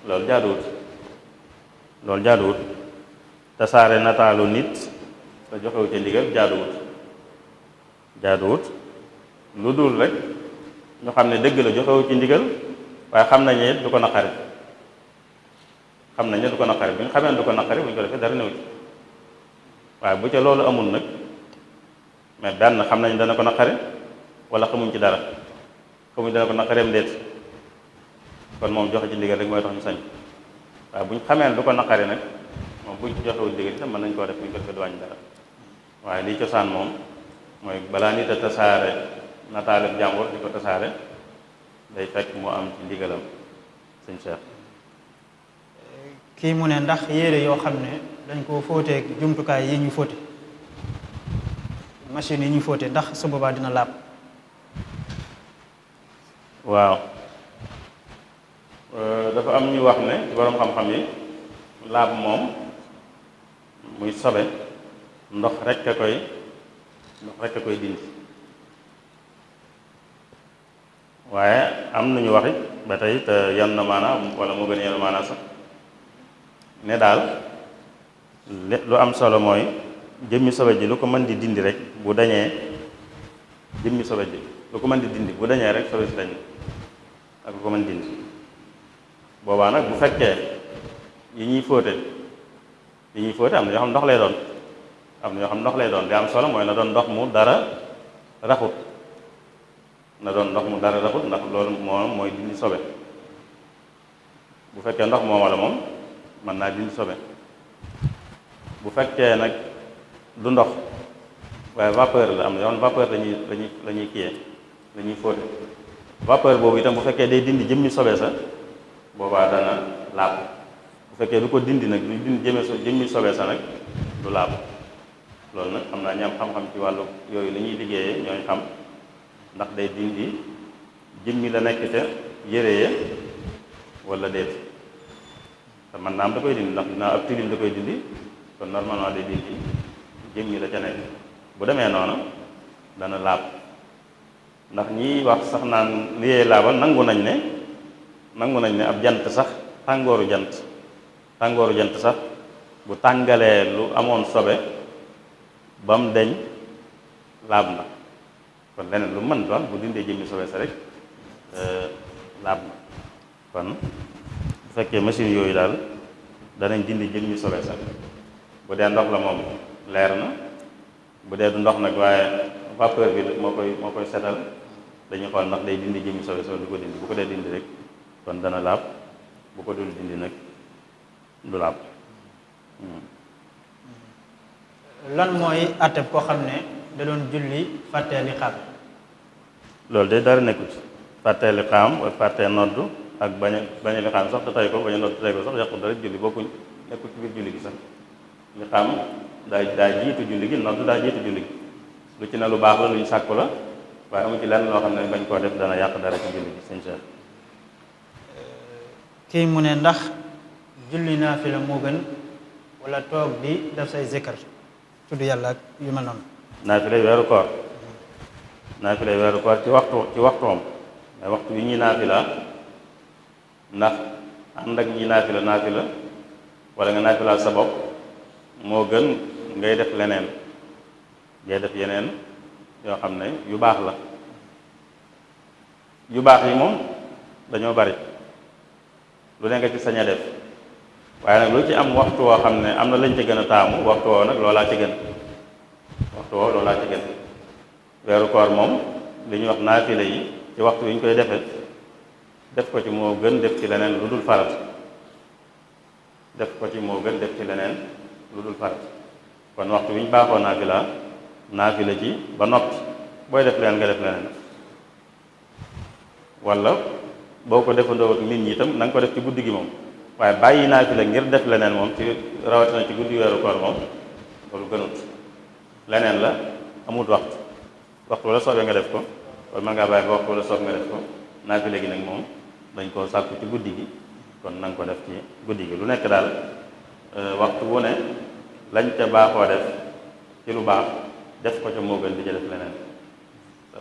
loolu jaaduwut loolu jaaduwut tasaare nataalu nit te joxewu ci ndigal jaaduwut lu dul rek ñu xam ne dëgg la joxewu ci ndigal waaye xam nañ ne du ko naqari bu ñu xamee du ko naqari bu ñu ko defee dara néew ci waaye bu ca loolu amul nag mais benn xam nañ dana ko naqari wala xamuñ ci dara xamuñ dana ko naqareem déet kon moom joxe ci ndigal rek mooy tax ñu sañ waaye bu ñu xamee du ko naqari nag moom buñ ci joxewul ndigal itam mën nañ koo def bu ñu ko defee du wàññi dara waaye lii cosaan moom mooy balaa nit a tasaare nataaleb jàmbur di ko tasaare day fekk mu am ci ndigalam sëñ Cheikh. kii mu ne ndax yére yoo xam ne dañ koo fóotee jumtukaay yi ñu fóote machine yi ñu fóote ndax su boobaa dina laab. waaw dafa am ñu wax ne ci borom xam-xam yi laab moom muy sobe ndox rekk a koy dindi waaye am nañu wax it ba tey te yan na maanaa wala moo gën a yan maanaa sax ne daal lu am solo mooy jëmmi sobe ji lu ko mën di dindi rek bu dañee jëmmi sobe ji lu ko mën di dindi bu dañee rek sobe si dañ ak lu ko mën dindi boobaa nag bu fekkee yi ñuy fóote am na yoo xam ndox lay doon li am solo mooy na doon ndox mu dara raxut ndax loolu moom mooy dindi sobe bu fekkee ndox mooma la moom mën naa dindi sobe bu fekkee nag du ndox waaye vapeur la am na yoo xam vapeur lañuy kiyee lañuy fóote vapeur boobu itam bu fekkee day dindi jëmmi sobe sa boobaa dana laab bu fekkee du ko dindi nag du dindi jëmmi sobe sa nag du laab loolu nag xam naa ñi am xam-xam ci wàllu yooyu la ñuy liggéeyee ñooy xam ndax day dindi jëmmi la nekk ca yére ya wala déet te man naam da koy dindi ndax dinaa ab tilim da koy dindi kon normalement day dindi jëmmi la ca nekk bu demee noonu dana laab ndax ñiy wax sax naan li yee laabal nangu nañ ne ab jant sax tàngooru jant sax bu tàngalee lu amoon sobe ba mu deñ laab na kon leneen lu mën doon bu dindee jëmmi sobe sa rek laab na kon bu fekkee machine yooyu daal danañ dindi jëmmi sobe sa bu dee ndox la moom leer na bu dee du ndox nag waaye vapeur bi moo koy setal dañuy xool ndax day dindi jëmmi sobe sa du ko dindi bu ko dee dindi rek kon dana laab bu ko dul dindi nag du laab. lan mooy àtteb koo xam ne da doon julli fàttee li xam. loolu de dara nekkut fàttee li xam ak fàttee noddu ak bañ a li xam sax te tey ko bañ a noddu tey ko sax yàqu dara julli bokkuñ nekkul ci biir julli gi sax li xam daa jiitu julli gi noddu daa jiitu julli gi lu ci ne lu baax la lu ñu sàkku la waaye amu ci lenn loo xam ne bañ koo def dana yàq dara ci julli gi sëñ Cheikh. kii mu ne ndax julli naafila moo gën wala toog di def say zikkar tudd yàlla ak yu mel noonu. naafilay weeru koor ci waxtoom mais waxtu yi ñuy naafila ndax ànd ak ñi naafila wala nga naafila sa bopp moo gën ngay def leneen ngay def yeneen yoo xam ne yu baax la yu baax yi moom dañoo bari lu ne nga ci sañ a def waaye nag lu ci am waxtu woo xam ne am na lañ ci gën a taamu waxtu woo nag loolaa ci gën weeru koor moom li ñuy wax naafila yi ci waxtu yi ñu koy defee def ko ci moo gën def ci leneen lu dul farat kon waxtu wi ñu baaxoo naafila ci ba noppi booy def leen nga def leneen wala boo ko defandoo ak nit ñi itam na nga ko def ci guddi gi moom waaye bàyyi naafila ngir def leneen moom ci rawatina ci guddi weeru koor moom loolu gënut leneen la amut waxtu wala soobee nga def ko wala mën ngaa bàyyi ba waxtu wala soob nga def ko naafila gi nag moom dañ koo sàkku ci guddi gi kon na nga ko def ci guddi gi lu nekk daal waxtu wu ne lañ ca baaxoo def ci lu baax def ko ca moo gën di ca def leneen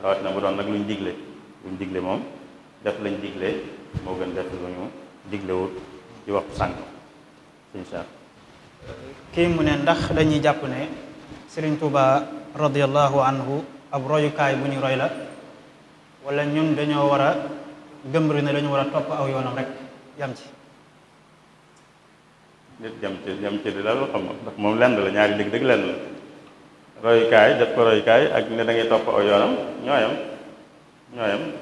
rawatina bu doon nag luñ digle moom def lañ digle moo gën def lu ñu diglewut ci waxtu sànq incha allah. kii mu ne ndax dañuy jàpp ne Sëriñ Tuuba radiyallahu anhu ab royukaay bu ñu roy la wala ñun dañoo war a gëmbri ne dañu war a topp aw yoonam rek yam ci. nit jam ci di la loo xam ndax moom lenn la ñaari dëgg-dëgg lenn la royukaay def ko royukaay ak ne da ngay topp aw yoonam ñooyam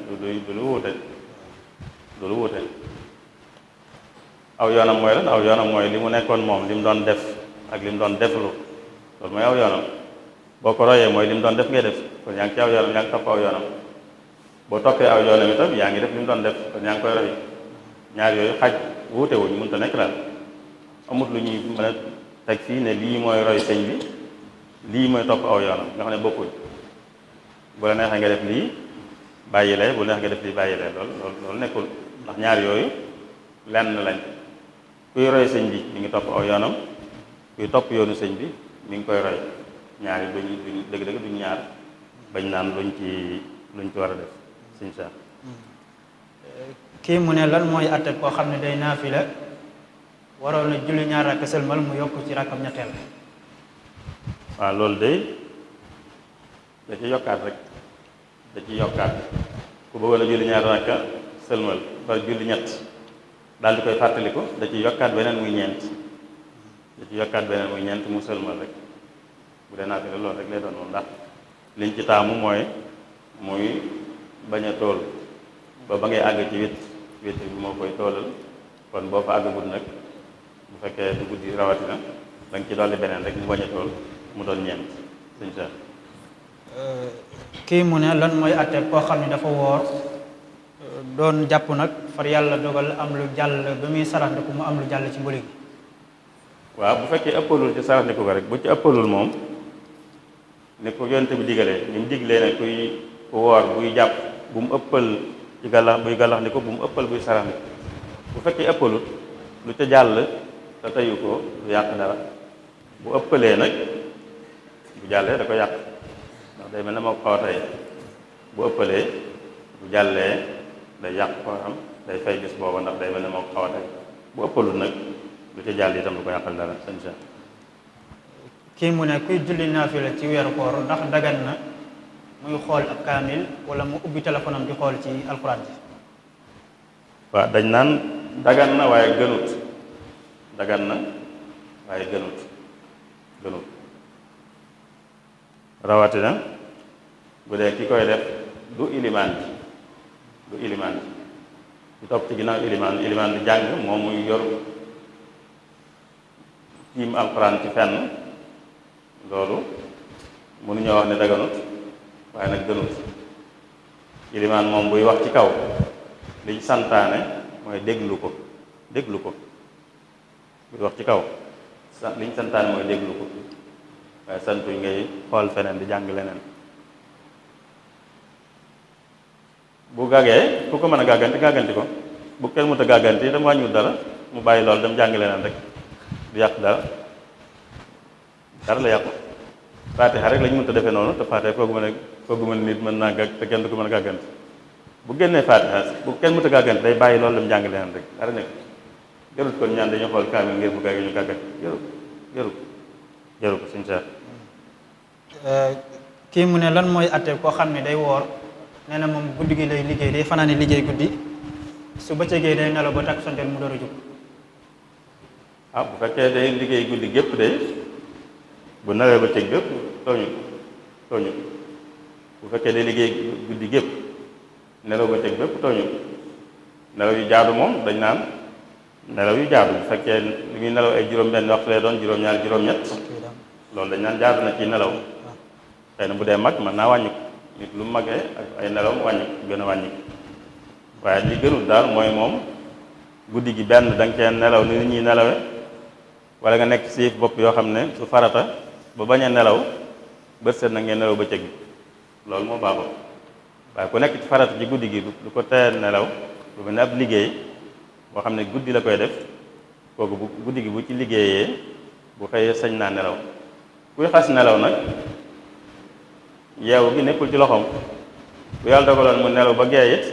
du lu wuute du lu wuute aw yoonam mooy lan aw yoonam mooy li mu nekkoon moom li mu doon def ak li mu doon deflu loolu mooy aw yoonam boo ko royee mooy li mu doon def ngay def kon yaa ngi ci aw yoonam yaa ngi topp aw yoonam boo toppee aw yoonam itam yaa ngi def li mu doon def kon yaa ngi koy roy ñaar yooyu xaj wuute wuñ mënut a nekk daal amut lu ñuy mën a teg fii ne lii mooy roy sëñ bi lii mooy topp aw yoonam nga xam ne bokkuñ bu la neexee nga def lii bàyyi lee bu la neexee nga def lii bàyyi lee loolu nekkul ndax ñaar yooyu lenn lañ kuy roy sëñ bi mi ngi topp aw yoonam kuy topp yoonu sëñ bi mi ngi koy roy ñaar yi duñ dëgg-dëgg duñ ñaar bañ naan luñ ci war a def sëñ Cheikh. kii mu ne lan mooy àtte koo xam ne day naafila waroon na julli ñaar rakk sëlmal mu yokk ci rakkam ñetteel. waaw loolu day da ci yokkaat rek da ci yokkaat ku bëggoon a julli ñaar rakka sëlmal ba julli ñett daal di koy fàttaliku da ci yokkaat beneen muy ñeent mu sëlmal rek bu dee naafila loolu rek lay doon moom ndax liñ ci taamu mooy muy bañ a tool ba ngay àgg ci wét bi moo koy toolal kon boo fa àggagul nag bu fekkee du guddi rawatina da nga ci dolli beneen rek mu bañ a tool mu doon ñeent sëñ Cheikh. kii mu ne lan mooy àtte koo xam ne dafa woor doon jàpp nag far yàlla dogal am lu jàll ba muy saraxndiku mu am lu jàll ci mbuli gi. waaw bu fekkee ëppalul ci saraxndiku ko rek bu ci ëppalul moom ni ko yonent bi digalee ni mu diglee ne kuy ku woor buy jàpp bu mu ëppal ci buy gàllaxndiku bu mu ëppal buy saraxndiku bu fekkee ëppalut lu ca jàll te teyu ko du yàq dara bu ëppalee nag bu jàllee da ko yàq ndax day mel ne moo ko xaw a tey bu ëppalee bu jàllee day yàq kooram day fay gis booba ndax day mel ne moo ko xaw a tey bu ëppalut nag lu ca jàll itam du ko yàqal dara sëñ Cheikh. kii mu ne kuy julli naafila ci weeru koor ndax dagan na muy xool ab kaamil wala mu ubbi téléphone am di xool ci alxuraan ji. waaw dañ naan dagan na waaye gënut dagan na waaye gënut rawatina bu dee ki koy def du ilimaan bi di topp ci ginnaaw ilimaan di jàng moom muy yor tiim alxuraan ci fenn loolu mënuñoo wax ne daganut waaye nag gënut ilimaan moom buy wax ci kaw liñ santaane mooy déglu ko buy wax ci kaw liñ santaane mooy déglu ko waaye santuñ ngay xool feneen di jàng leneen bu gàggee ku ko mën a gàgganti ko bu kenn mënta gàgganti dama wàññiwut dara mu bàyyi loolu dem jàng leneen rek du yàq dara la yàqu faatiha rek lañ mënta defee noonu te faatiha foogu ma ne nit mën naa gàgg te kenn du ko mën a gàgganti bu génnee faatiha bu kenn mënta gàgganti day bàyyi loolu dem jàng leneen rek dara nekk jarut kon ñaan dañu xool kaamil ngir bu gàggee ñu gàgganti jaru ko suñu seet. kii mu ne lan mooy àtte koo xam ne day woor nee na moom guddi gi lay liggéey day fanaane liggéey guddi su bëccëgee day nelaw ba takk sontel mu door a jóg. bu fekkee day liggéey guddi gépp de bu nelawee bëccëg bépp tooñu bu fekkee day liggéey guddi gépp nelaw bëccëg bépp tooñu nelaw yu jaadu moom dañ naan nelaw yu jaadu bu fekkee li muy nelaw ay juróom-benn waxtu lay doon juróom-ñaar juróom-ñett loolu dañ naan jaadu na ci nelaw xëy na bu dee mag mën naa wàññi ko nit lu magee ak ay nelaw wàññi ko gën a wàññi ko waaye li gënul daal mooy moom guddi gi benn da nga cee nelaw ni nit ñuy nelawe wala nga nekk siif bopp yoo xam ne su farata ba bañ a nelaw bët set na ngeen nelaw bëccëg bi loolu moo baaxul waaye ku nekk ci farata ci guddi gi lu ko tee nelaw lu mel ne ab liggéey boo xam ne guddi la koy def kooku bu guddi gi bu ci liggéeyee bu xëyee sañ naa nelaw kuy xas nelaw nag yeewu gi nekkul ci loxoom bu yàlla dogaloon mu nelaw ba gee it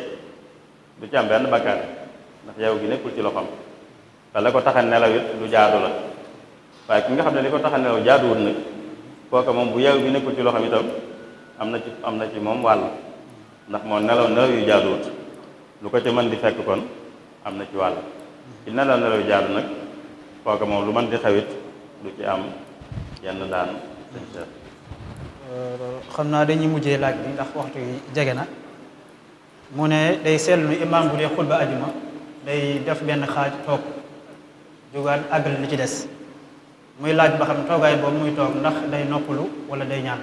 du ci am benn bakkaar ndax yeewu gi nekkul ci loxoom te la ko tax a nelaw it lu jaadu la waaye ki nga xam ne li ko tax a nelaw jaaduwut nag kooka moom bu yeew bi nekkul ci loxoom itam am na ci moom wàll ndax moo nelaw yu jaaduwut lu ko ci mën di fekk kon am na ci wàll ci nelaw yu jaadu nag kooka moom lu mën di xewit du ci am yenn daan sëñ Cheikh. xam naa dañuy mujjee laaj bi ndax waxtu yi jege na mu ne day seetlu imaam bu dee xutba ajuma day def benn xaaj toog jógaat àggal li ci des muy laaj ba xam toogaay boobu muy toog ndax day noppalu wala day ñaan.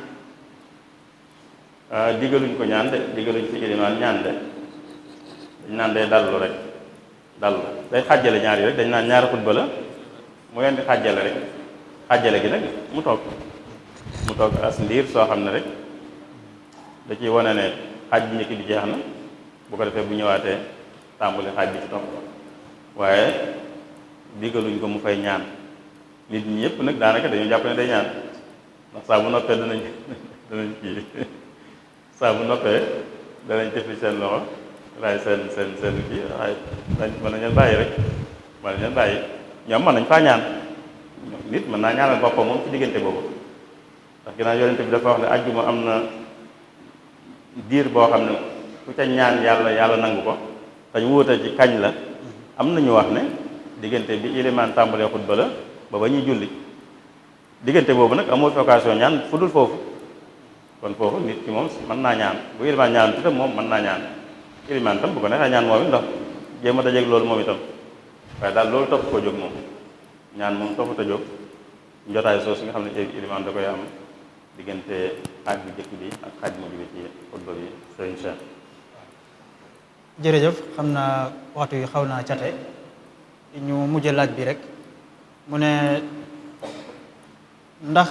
digaluñ ko ñaan de digaluñ ci ilimaan ñaan de dañ naan day dallu rek dallu day xàjjale ñaar yi rek dañ naan ñaari xutba la mu leen di xàjjale rek xàjjale gi nag mu toog as ndiir soo xam ne rek da ciy wane ne xaaj bi njëkk bi jeex na bu ko defee bu ñëwaatee tàmbali xaaj bi ci topp waaye digaluñ ko mu fay ñaan nit ñi ñëpp nag daanaka dañu jàpp ne day ñaan ndax saa bu noppee danañ kii saa bu noppee danañ tëfli seen loxo waaye seen kii waaye mën nañ leen bàyyi rek mën nañ leen bàyyi ñoom mën nañ faa ñaan nit mën naa ñaanal boppam moom ci diggante boobu ndax ginnaaw yonente bi dafa wax ne ajjuma am na diir boo xam ne ku ca ñaan yàlla nangu ko te ñu wuute ci kañ la am nañu wax ne diggante bi ilimaan tàmbalee xutba la ba ñuy julli diggante boobu nag amoo occasion ñaan fu dul foofu kon foofu nit ki moom mën naa ñaan bu ilimaan ñaan itam moom mën naa ñaan ilimaan itam bu ko neexee ñaan moom it ndax jéem a dajeeg loolu moom itam waaye daal loolu topp ko jóg moom ñaan moom topput a jóg njotaay soosu nga xam ne ilimaan da koy am diggante xaaj bu njëkk bi ak xaaj mujj bi ci xutba bi sëriñ Cheikh. jërëjëf xam naa waxtu yi xaw naa cate ñu mujj laaj bi rek mu ne ndax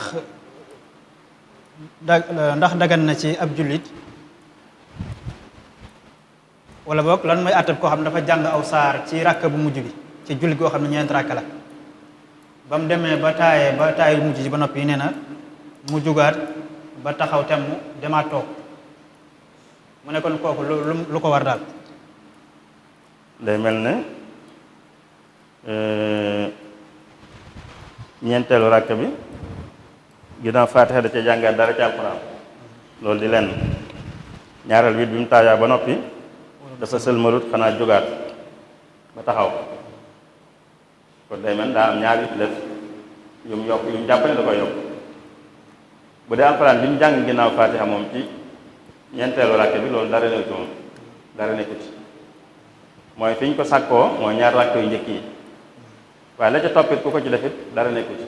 dagan na ci ab jullit wala boog lan mooy àttab koo xam ne dafa jàng aw saar ci ràkk bu mujj bi ci jullit goo xam ne ñeent ràkk la ba mu demee ba taaye mujj ji ba noppi nee na mu jugaat ba taxaw temm demaat toog mu ne kon kooku lu ko war daal. day mel ne ñeenteelu ràkk bi ginnaaw faatixa da ca jàngaat dara ci alxuraan loolu di lenn ñaareel bi mu taayaa ba noppi dafa sëlmalut xanaa jógaat ba taxaw kon day mel daa am ñaar yu ci def yu mu yokk yu mu jàpp ne da koy yokk bu dee alxuraan bi mu jàng ginnaaw faatixa moom ci ñeenteelu ràkk bi loolu dara nekku ci moom dara nekku ci mooy fi ñu ko sàkkoo mooy ñaar ràkk yu njëkk yi waaye la ca toppit ku ko ci defit dara nekku ci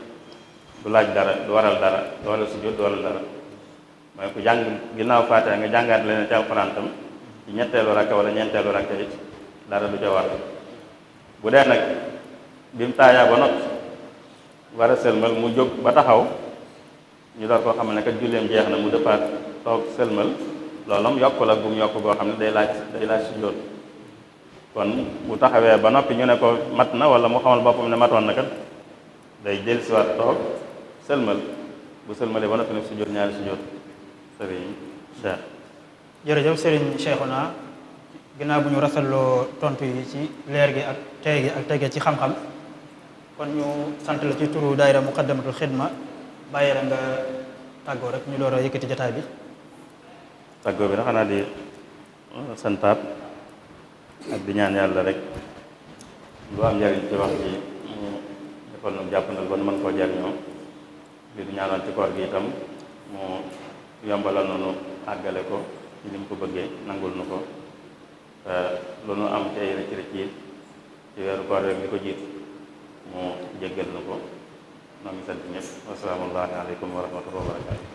du laaj dara du waral dara du waral sujjóot du waral dara mooy ku jàng ginnaaw faatixa nga jàngaat leneen ci alxuraan tam ci ñetteelu ràkk wala ñeenteelu ràkk it dara du ca war bu dee nag bi mu taayaa ba noppi war a sëlmal mu jóg ba taxaw ñu door koo xam ne kat julleem jeex na mu dëppaat toog sëlmal loolu yokk la bu mu yokk goo xam ne day laaj sujjóot kon bu taxawee ba noppi ñu ne ko mat na wala mu xamal boppam ne matoon na kat day jël si waat toog sëlmal bu sëlmalee ba noppi nag sujjóot ñaari sujjóot sëriñ Cheikh. jërëjëf sëriñ Cheikhouna ginnaaw bu ñu rafetloo tontu yi ci leer gi ak tey gi ak tege ci xam-xam kon ñu sant la ci turu daayira Muqaddamatul Xidma bàyyi la nga tàggoo rek ñu door a yëkkati jotaay bi. tàggoo bi nag xanaa di santaat ak di ñaan yàlla rek lu am njariñ ci wax ji mu defal nu jàppandal ba nu mën koo jariñoo li di ñaanoon ci koor gi itam mu yombalal noonu àggale ko ci ni mu ko bëggee nangul nu ko lu nu am ci ay rëcc rëcc yi ci weeru koor rek li ko jiit mu jéggal nu ko noo ngi sant ñëpp wasalaamu aleykum wa rahmatullahi wa barakatu